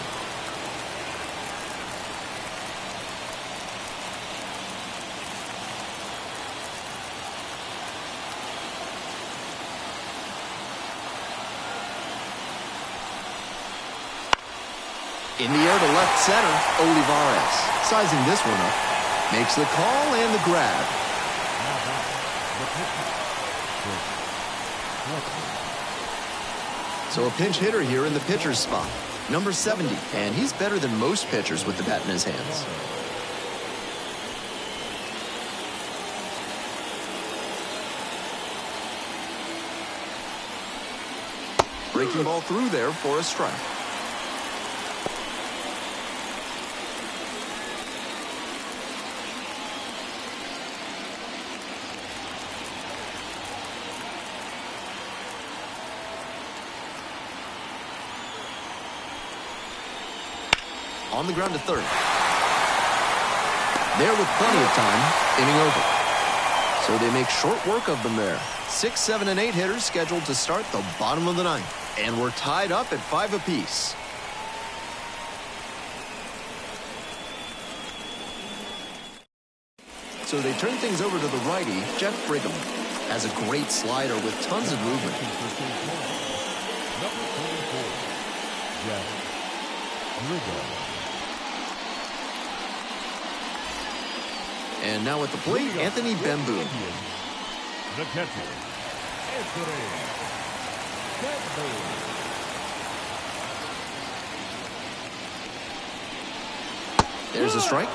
In the air to left center, Olivares. Sizing this one up. Makes the call and the grab. So a pinch hitter here in the pitcher's spot. Number 70, and he's better than most pitchers with the bat in his hands. Breaking ball through there for a strike. On the ground to third. There with plenty of time, inning over. So they make short work of them there. 6, 7, and 8 hitters scheduled to start the bottom of the ninth. And we're tied up at 5 apiece. So they turn things over to the righty, Jeff Brigham. Has a great slider with tons of movement. Number 24, Jeff Brigham. And now at the plate, Anthony Bemboom. The catcher, Anthony Bemboom. There's a strike.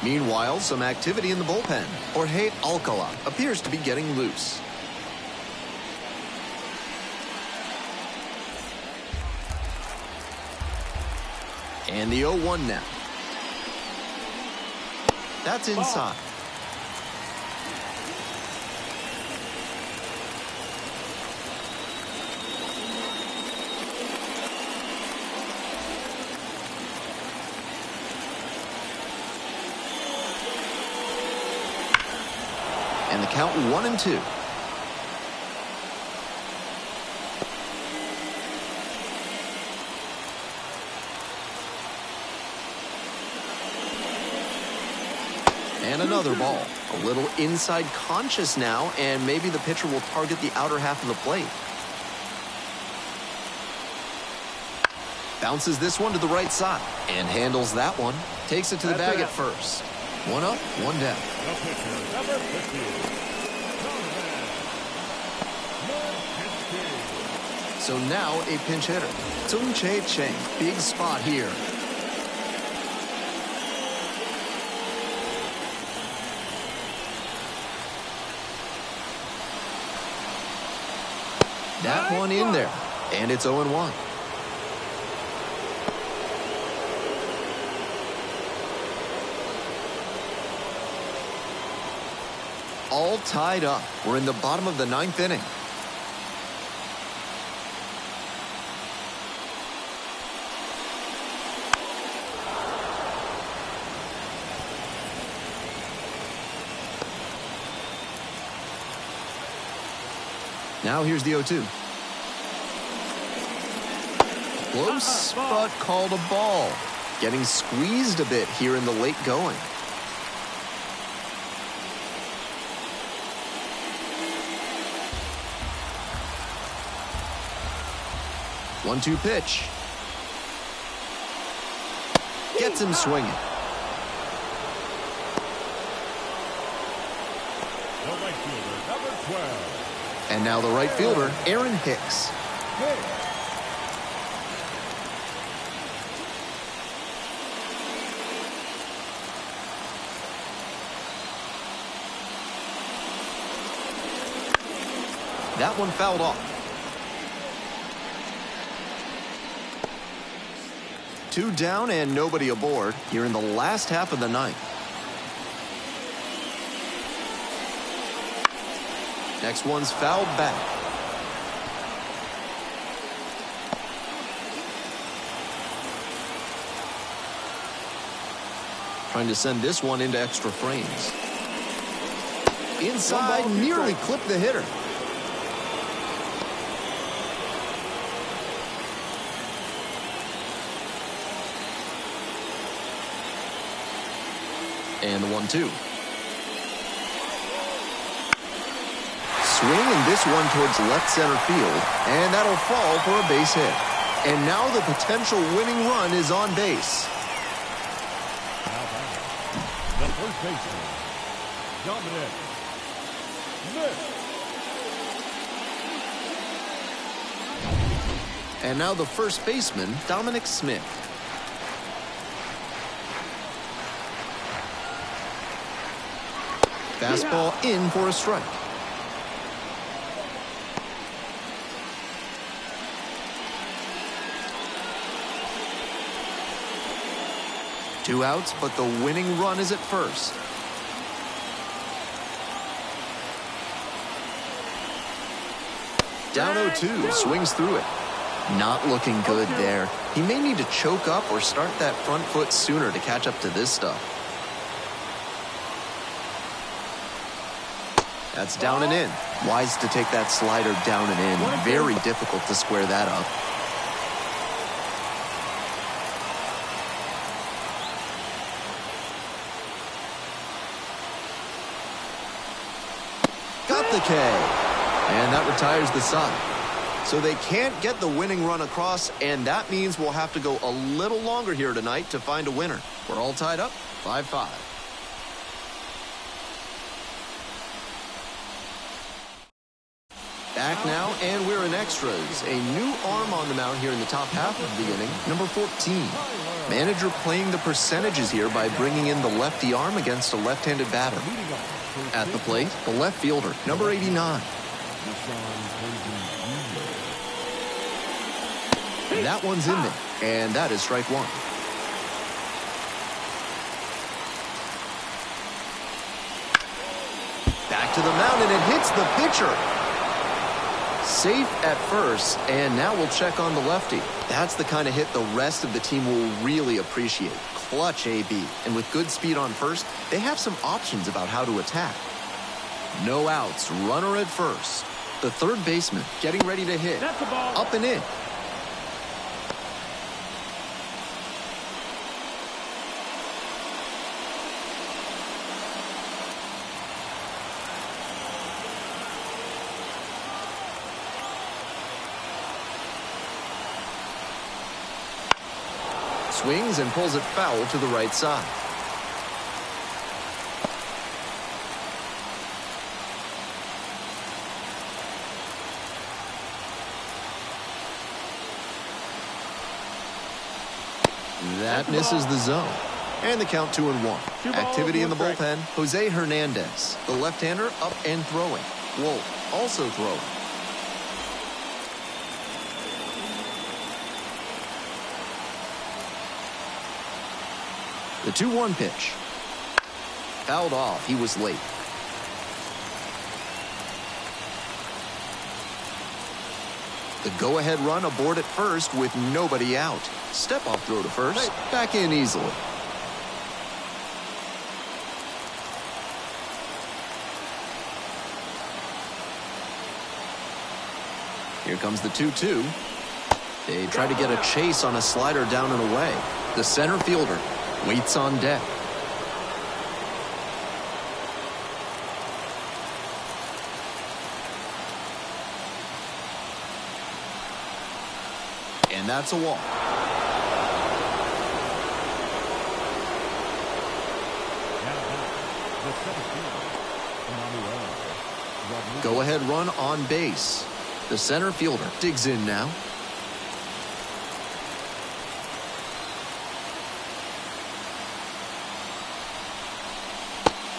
Meanwhile, some activity in the bullpen. Jorge Alcala appears to be getting loose. And the 0-1 now. That's inside. And the count 1-2. And another ball. A little inside conscious now, and maybe the pitcher will target the outer half of the plate. Bounces this one to the right side and handles that one. Takes it to the bag at first. 1 up, 1 down. The pitcher, number 50. So now a pinch hitter. Tsung Che Cheng. Big spot here. That one in there, and it's 0-1. All tied up. We're in the bottom of the 9th inning. Now here's the 0-2. Close, but called a ball. Getting squeezed a bit here in the late going. One-two pitch. Gets him swinging. The right fielder, number 12. And now the right fielder, Aaron Hicks. That one fouled off. 2 down and nobody aboard here in the last half of the ninth. Next one's fouled back. Trying to send this one into extra frames. Inside, nearly clipped the hitter. And the 1-2. Swing, and this one towards left center field, and that'll fall for a base hit. And now the potential winning run is on base. The first baseman, Dominic Smith. And now the first baseman, Dominic Smith. Fastball in for a strike. Two outs, but the winning run is at first. Down 0-2, swings through it. Not looking good there. He may need to choke up or start that front foot sooner to catch up to this stuff. That's down and in. Wise to take that slider down and in. Very difficult to square that up. Got the K. And that retires the side. So they can't get the winning run across, and that means we'll have to go a little longer here tonight to find a winner. We're all tied up, 5-5. Back now, and we're in extras. A new arm on the mound here in the top half of the inning, number 14. Manager playing the percentages here by bringing in the lefty arm against a left-handed batter. At the plate, the left fielder, number 89. And that one's in there, and that is strike one. Back to the mound, and it hits the pitcher. Safe at first, and now we'll check on the lefty. That's the kind of hit the rest of the team will really appreciate. Clutch AB, and with good speed on first, they have some options about how to attack. No outs, runner at first. The third baseman getting ready to hit. That's the ball. Up and in. Swings and pulls it foul to the right side. That misses the zone. And the count 2-1. Activity in the bullpen, Jose Hernandez. The left-hander up and throwing. Wolf also throwing. The 2-1 pitch. Fouled off. He was late. The go-ahead run aboard at first with nobody out. Step-off throw to first. Back in easily. Here comes the 2-2. They try to get a chase on a slider down and away. The center fielder waits on deck. And that's a walk. Go-ahead run on base. The center fielder digs in now.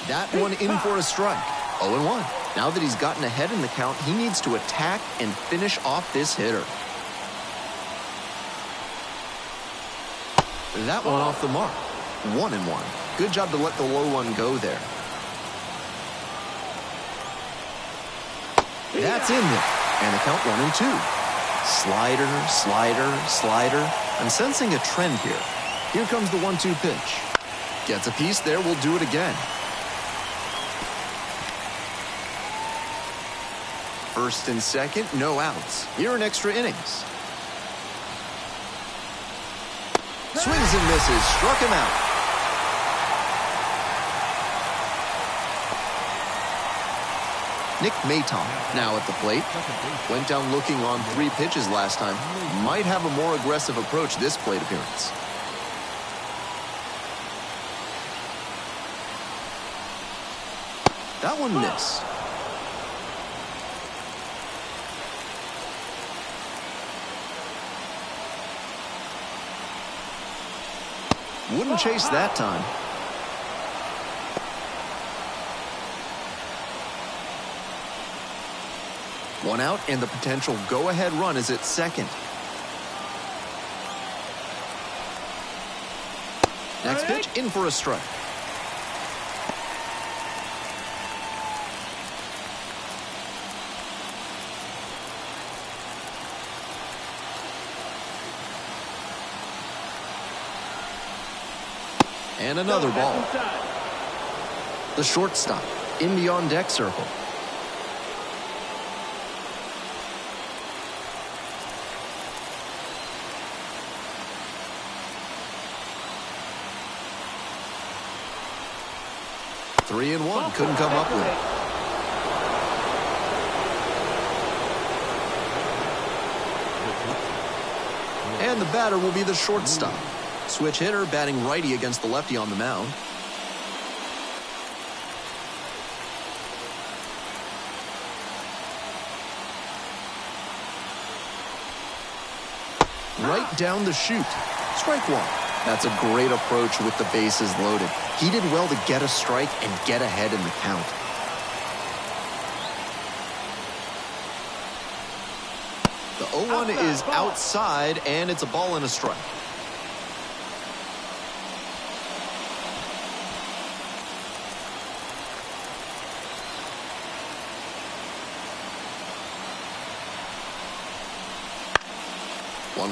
That one in for a strike. 0-1. Now that he's gotten ahead in the count, he needs to attack and finish off this hitter. That one off the mark. 1-1. Good job to let the low one go there. That's in there. And the count 1-2. Slider, slider, slider. I'm sensing a trend here. Here comes the 1-2 pitch. Gets a piece there, we'll do it again. First and second, no outs. Here in extra innings. Swings and misses, struck him out. Nick Maton now at the plate. Went down looking on 3 pitches last time. Might have a more aggressive approach this plate appearance. That one missed. Wouldn't chase that time. One out, and the potential go-ahead run is at second. Next pitch, in for a strike. And another ball. The shortstop in the on-deck circle. Three and one, couldn't come up with it. And the batter will be the shortstop. Switch hitter, batting righty against the lefty on the mound. Right down the chute. Strike one. That's a great approach with the bases loaded. He did well to get a strike and get ahead in the count. The 0-1 is outside, and it's a ball and a strike.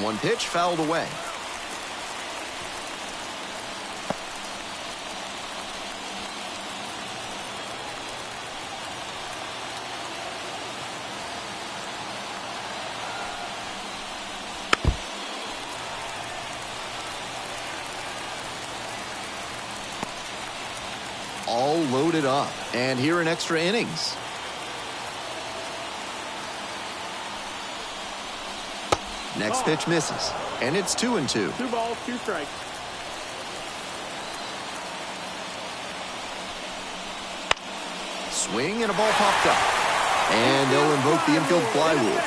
One pitch fouled away. All loaded up, and here in extra innings. Next pitch misses, and it's 2-2. 2 balls, 2 strikes. Swing and a ball popped up, and they'll invoke the infield fly rule.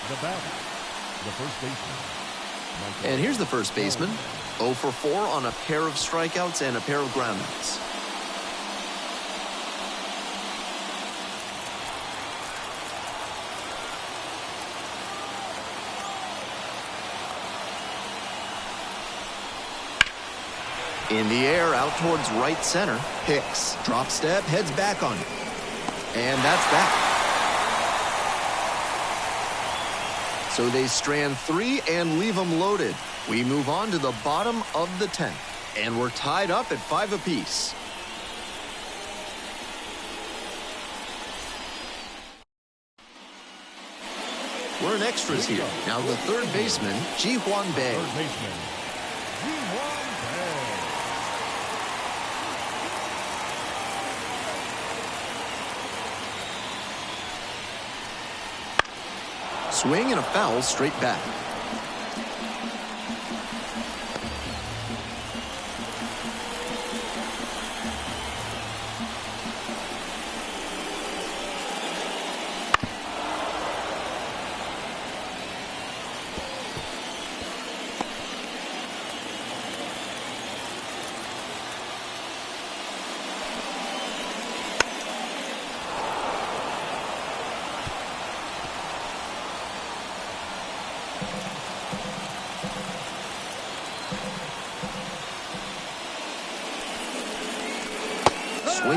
The batter, the first baseman. And here's the first baseman, 0 for 4 on a pair of strikeouts and a pair of groundouts. In the air, out towards right center. Hicks, drop step, heads back on it. And that's that. So they strand 3 and leave them loaded. We move on to the bottom of the 10th. And we're tied up at 5 apiece. We're in extras here. Now the third baseman, Ji-Hwan Bae. Third baseman, Ji-Hwan Bae. Swing and a foul straight back.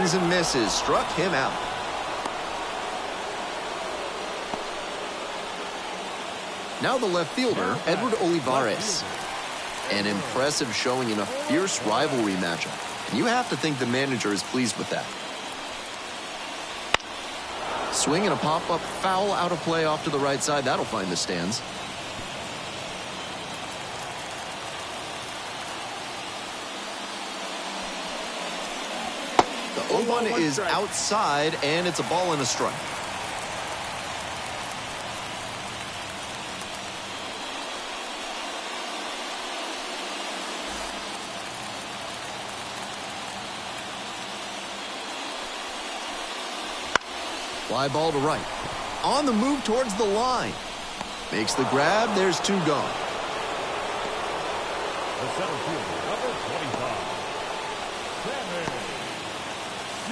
swings and misses. Struck him out. Now the left fielder, Edward Olivares. An impressive showing in a fierce rivalry matchup. And you have to think the manager is pleased with that. Swing and a pop-up foul out of play off to the right side. That'll find the stands. The 0-1 is outside, and it's a ball and a strike. Fly ball to right. On the move towards the line. Makes the grab. There's two gone. The center fielder, number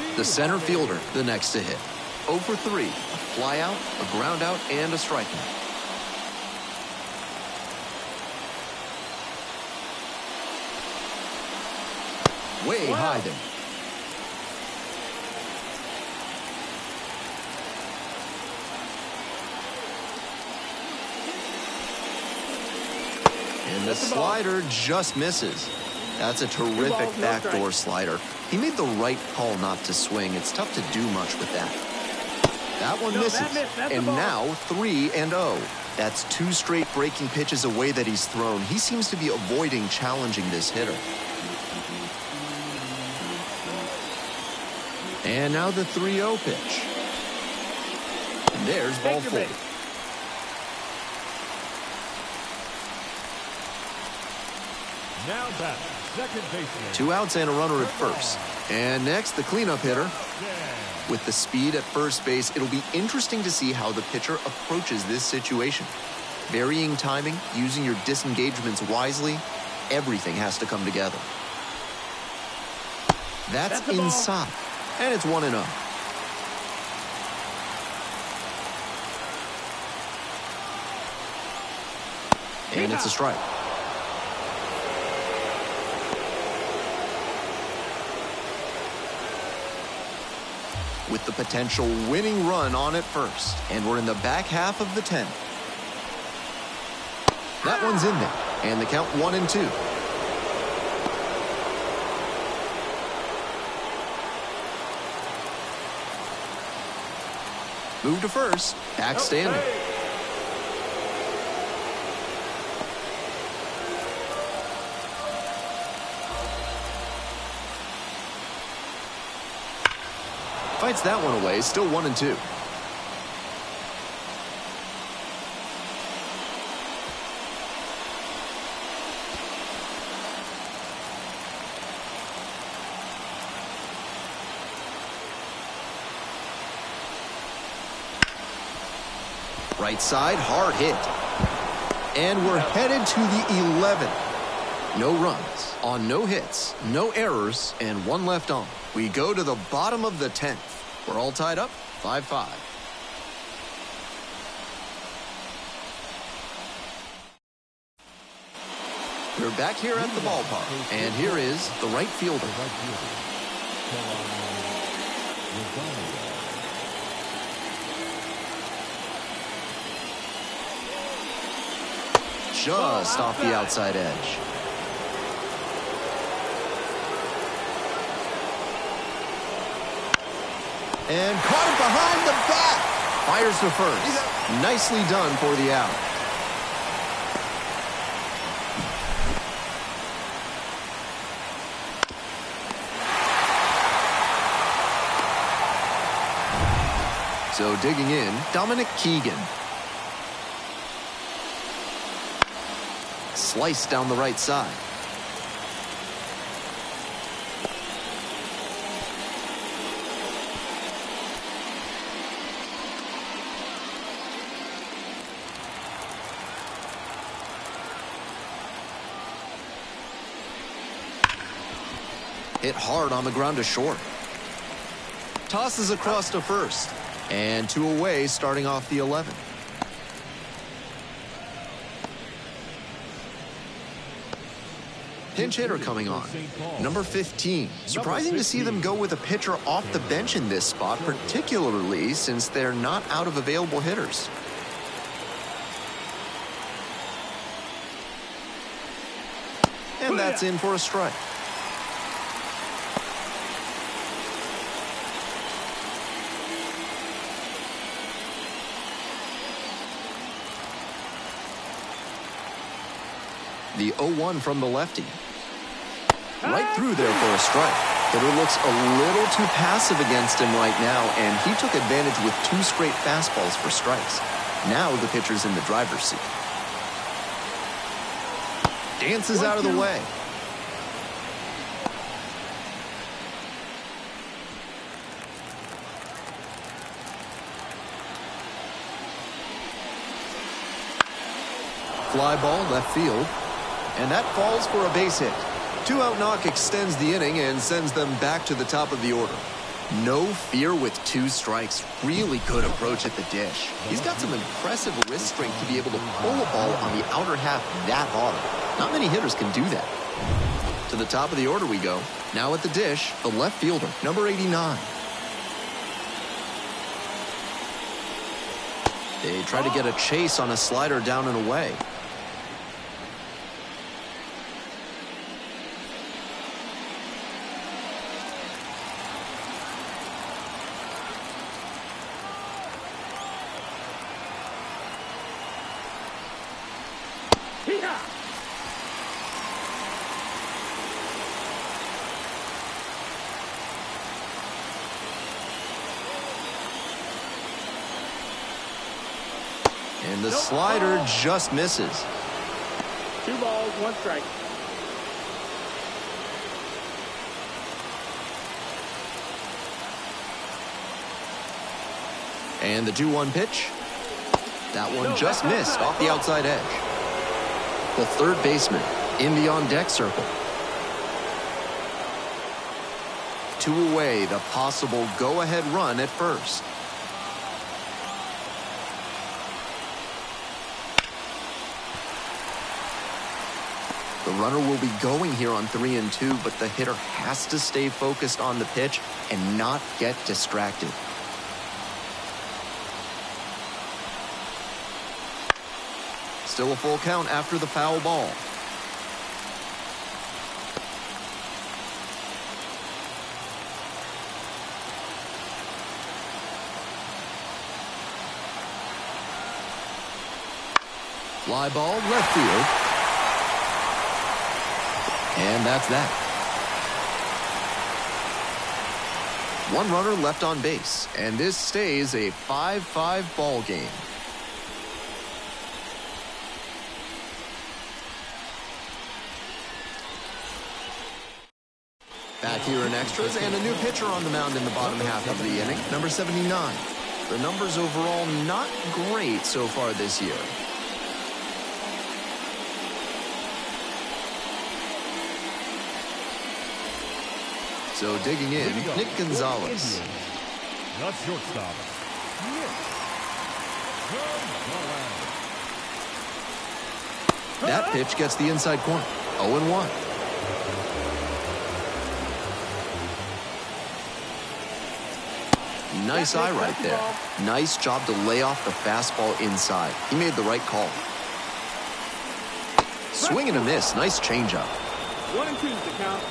25. The center fielder, the next to hit. 0 for 3. A fly out, a ground out, and a strikeout. Way high there. And the slider just misses. That's a terrific backdoor slider. He made the right call not to swing. It's tough to do much with that. That one misses. And now 3-0. That's 2 straight breaking pitches away that he's thrown. He seems to be avoiding challenging this hitter. And now the 3-0 pitch. And there's ball 4. Now back, second baseman. 2 outs and a runner at first. And next, the cleanup hitter. With the speed at first base, it'll be interesting to see how the pitcher approaches this situation. Varying timing, using your disengagements wisely, everything has to come together. That's inside, and it's 1-0. And it's a strike. With the potential winning run on at first. And we're in the back half of the 10th. That one's in there. And the count 1-2. Move to first. Back standing. Fights that one away, still 1-2. Right side, hard hit. And we're headed to the 11th. No runs on no hits, no errors, and 1 left on. We go to the bottom of the 10th. We're all tied up, 5-5. We're back here at the ballpark, and here is the right fielder. Just off the outside edge. And caught it behind the bat. Fires to first. Nicely done for the out. So digging in, Dominic Keegan. Sliced down the right side. Hit hard on the ground to short. Tosses across to first. And 2 away, starting off the 11th. Pinch hitter coming on. Number 15. Surprising to see them go with a pitcher off the bench in this spot, particularly since they're not out of available hitters. And that's in for a strike. The 0-1 from the lefty. Right through there for a strike. Hitter looks a little too passive against him right now, and he took advantage with 2 straight fastballs for strikes. Now the pitcher's in the driver's seat. Dances out of the way. Fly ball left field. And that falls for a base hit. 2-out knock extends the inning and sends them back to the top of the order. No fear with 2 strikes. Really good approach at the dish. He's got some impressive wrist strength to be able to pull a ball on the outer half that hard. Not many hitters can do that. To the top of the order we go. Now at the dish, the left fielder, number 89. They try to get a chase on a slider down and away. And the slider just misses. 2 balls, 1 strike. And the 2-1 pitch. That one just missed off the outside edge. The third baseman in the on-deck circle. 2 away, the possible go-ahead run at first. The runner will be going here on 3-2, but the hitter has to stay focused on the pitch and not get distracted. Still a full count after the foul ball. Fly ball left field. And that's that. 1 runner left on base, and this stays a 5-5 ball game. Back here in extras, and a new pitcher on the mound in the bottom half of the inning, number 79. The numbers overall not great so far this year. So digging in, Nick Gonzalez. That's shortstop. That pitch gets the inside corner. 0-1. Nice eye right there. Nice job to lay off the fastball inside. He made the right call. Swing and a miss. Nice changeup. 1-2 to count.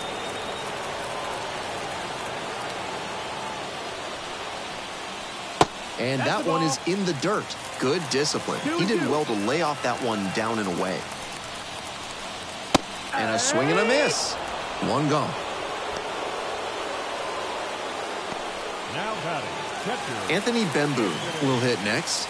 And that one is in the dirt. Good discipline. He did well to lay off that one down and away. And a swing and a miss. 1 gone. Now batting, catcher Anthony Bemboon will hit next.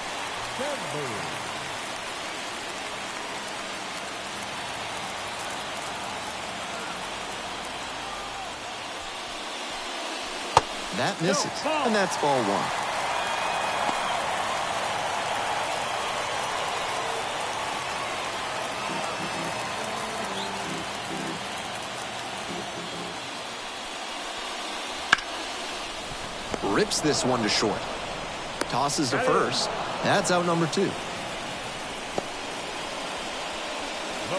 That misses, and that's ball 1. Rips this one to short. Tosses to first. That's out number 2. The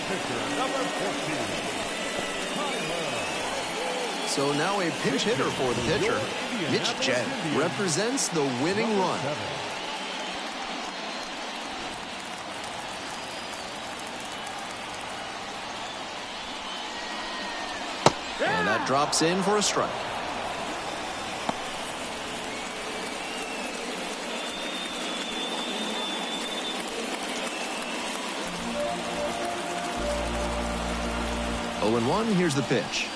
pitcher, number 14. So now a pinch hitter for the pitcher. Mitch Jett represents the winning run. And that drops in for a strike. Oh and 1, here's the pitch.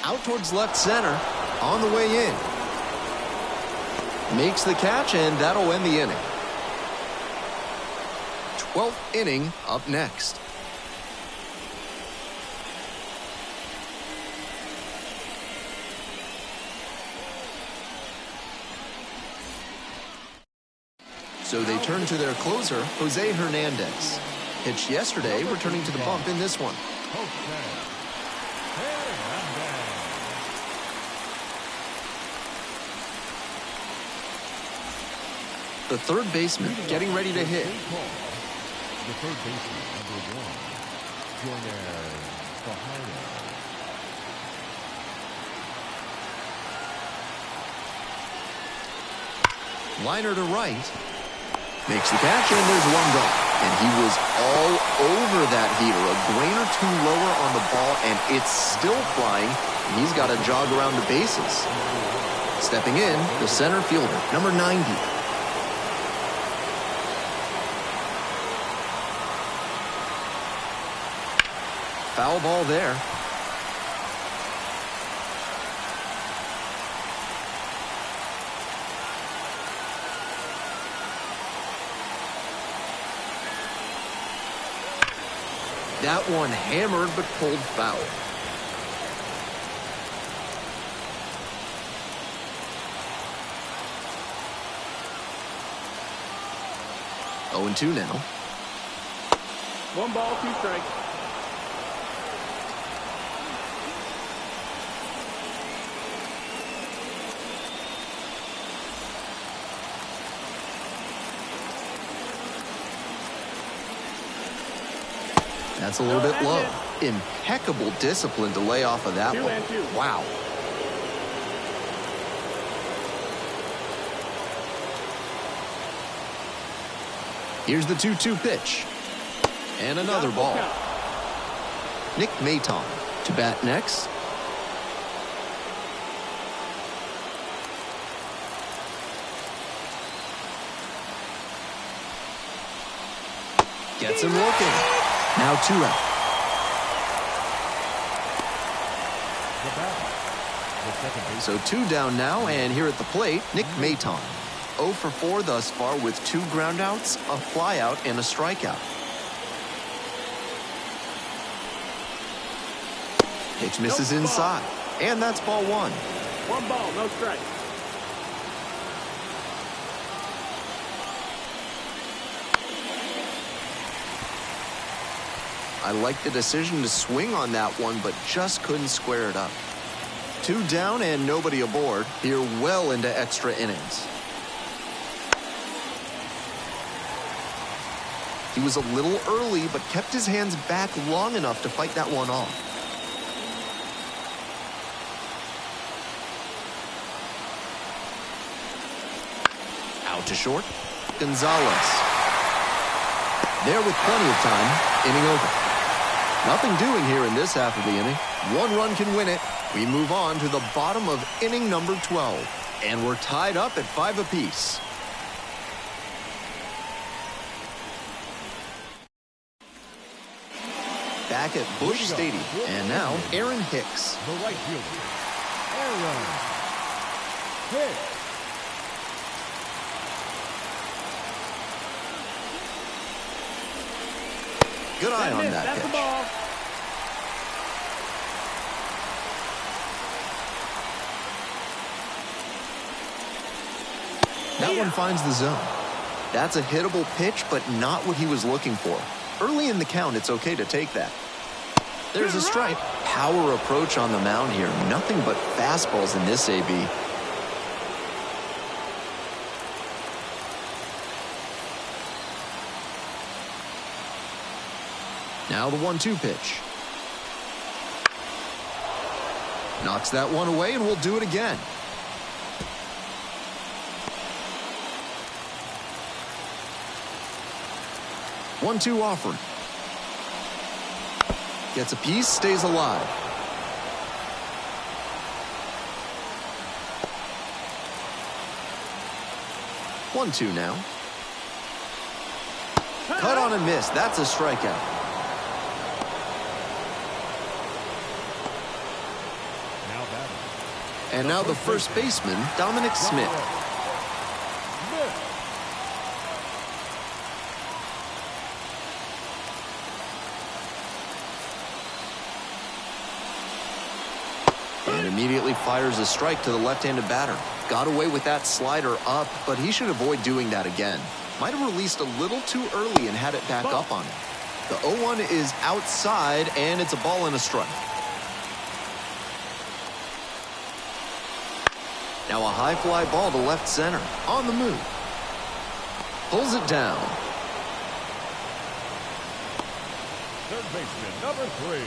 Out towards left center, on the way in. Makes the catch, and that'll end the inning. 12th inning up next. So they turn to their closer, Jose Hernandez. Pitched yesterday, returning to the bump in this one. The third baseman getting ready to hit. The third baseman, number 1, Jordan Fajardo. Liner to right. Makes the catch, and there's one gone. And he was all over that heater. A grain or two lower on the ball, and it's still flying. And he's got to jog around the bases. Stepping in, the center fielder, number 90. Foul ball there. That one hammered but pulled foul. Oh and 2 now. 1 ball, 2 strikes. That's a little bit low. Impeccable discipline to lay off of that one. Wow. Here's the 2-2 pitch. And another ball. Nick Maton to bat next. Gets him looking. Now 2 out. So 2 down now, and here at the plate, Nick Maton. 0 for 4 thus far with 2 groundouts, a flyout, and a strikeout. Pitch misses inside, and that's ball 1. 1 ball, no strike. I like the decision to swing on that one, but just couldn't square it up. 2 down and nobody aboard. Here well into extra innings. He was a little early, but kept his hands back long enough to fight that one off. Out to short. Gonzalez. There with plenty of time. Inning over. Nothing doing here in this half of the inning. 1 run can win it. We move on to the bottom of inning number 12. And we're tied up at 5 apiece. Back at Busch Stadium. And now, Aaron Hicks. The right fielder, Aaron Hicks. Good eye on that pitch. That one finds the zone. That's a hittable pitch, but not what he was looking for. Early in the count, it's okay to take that. There's a strike. Power approach on the mound here. Nothing but fastballs in this AB. Now the 1-2 pitch. Knocks that one away, and we'll do it again. One-two offering. Gets a piece, stays alive. One-two now. Cut on and miss. That's a strikeout. And now the first baseman, Dominic Smith. And immediately fires a strike to the left-handed batter. Got away with that slider up, but he should avoid doing that again. Might have released a little too early and had it back up on him. The 0-1 is outside, and it's a ball and a strike. Now a high fly ball to left center. On the move. Pulls it down. Third baseman, number 3,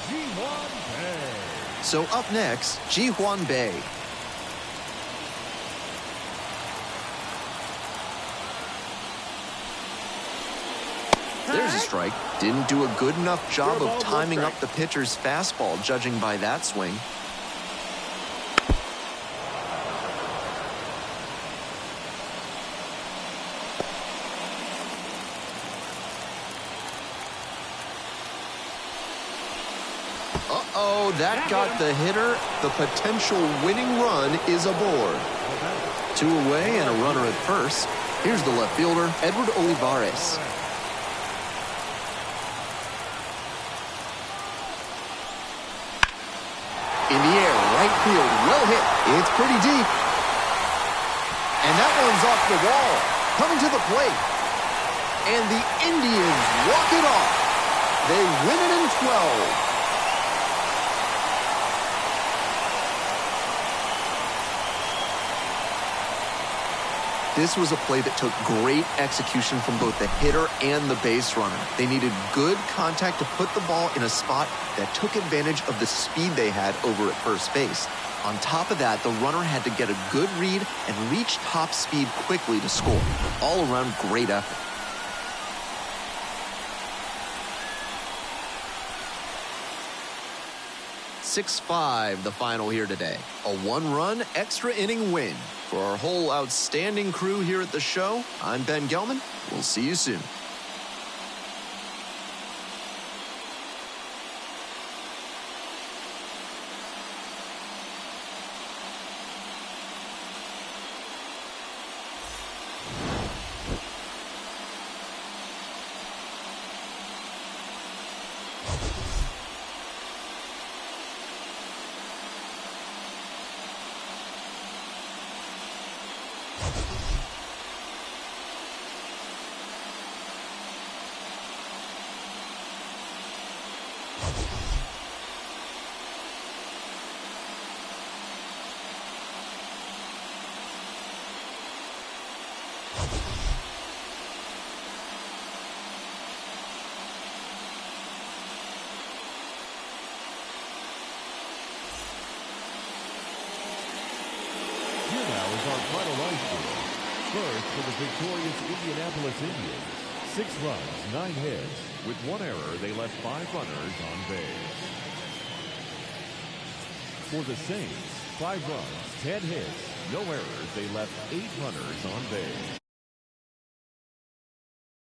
Ji-hwan Bae. So up next, Ji-hwan Bae. There's a strike. Didn't do a good enough job of timing up the pitcher's fastball, judging by that swing. Uh-oh, that got the hitter. The potential winning run is aboard. 2 away and a runner at first. Here's the left fielder, Edward Olivares. In the air, right field, well hit. It's pretty deep. And that one's off the wall. Coming to the plate. And the Indians walk it off. They win it in 12. This was a play that took great execution from both the hitter and the base runner. They needed good contact to put the ball in a spot that took advantage of the speed they had over at first base. On top of that, the runner had to get a good read and reach top speed quickly to score. All around great effort. (6-5) the final here today. A 1-run extra inning win. For our whole outstanding crew here at the show, I'm Ben Gelman. We'll see you soon. Here now is our final line score. First for the victorious Indianapolis Indians. 6 runs, 9 hits. With 1 error, they left 5 runners on base. For the Saints, 5 runs, 10 hits, no errors. They left 8 runners on base.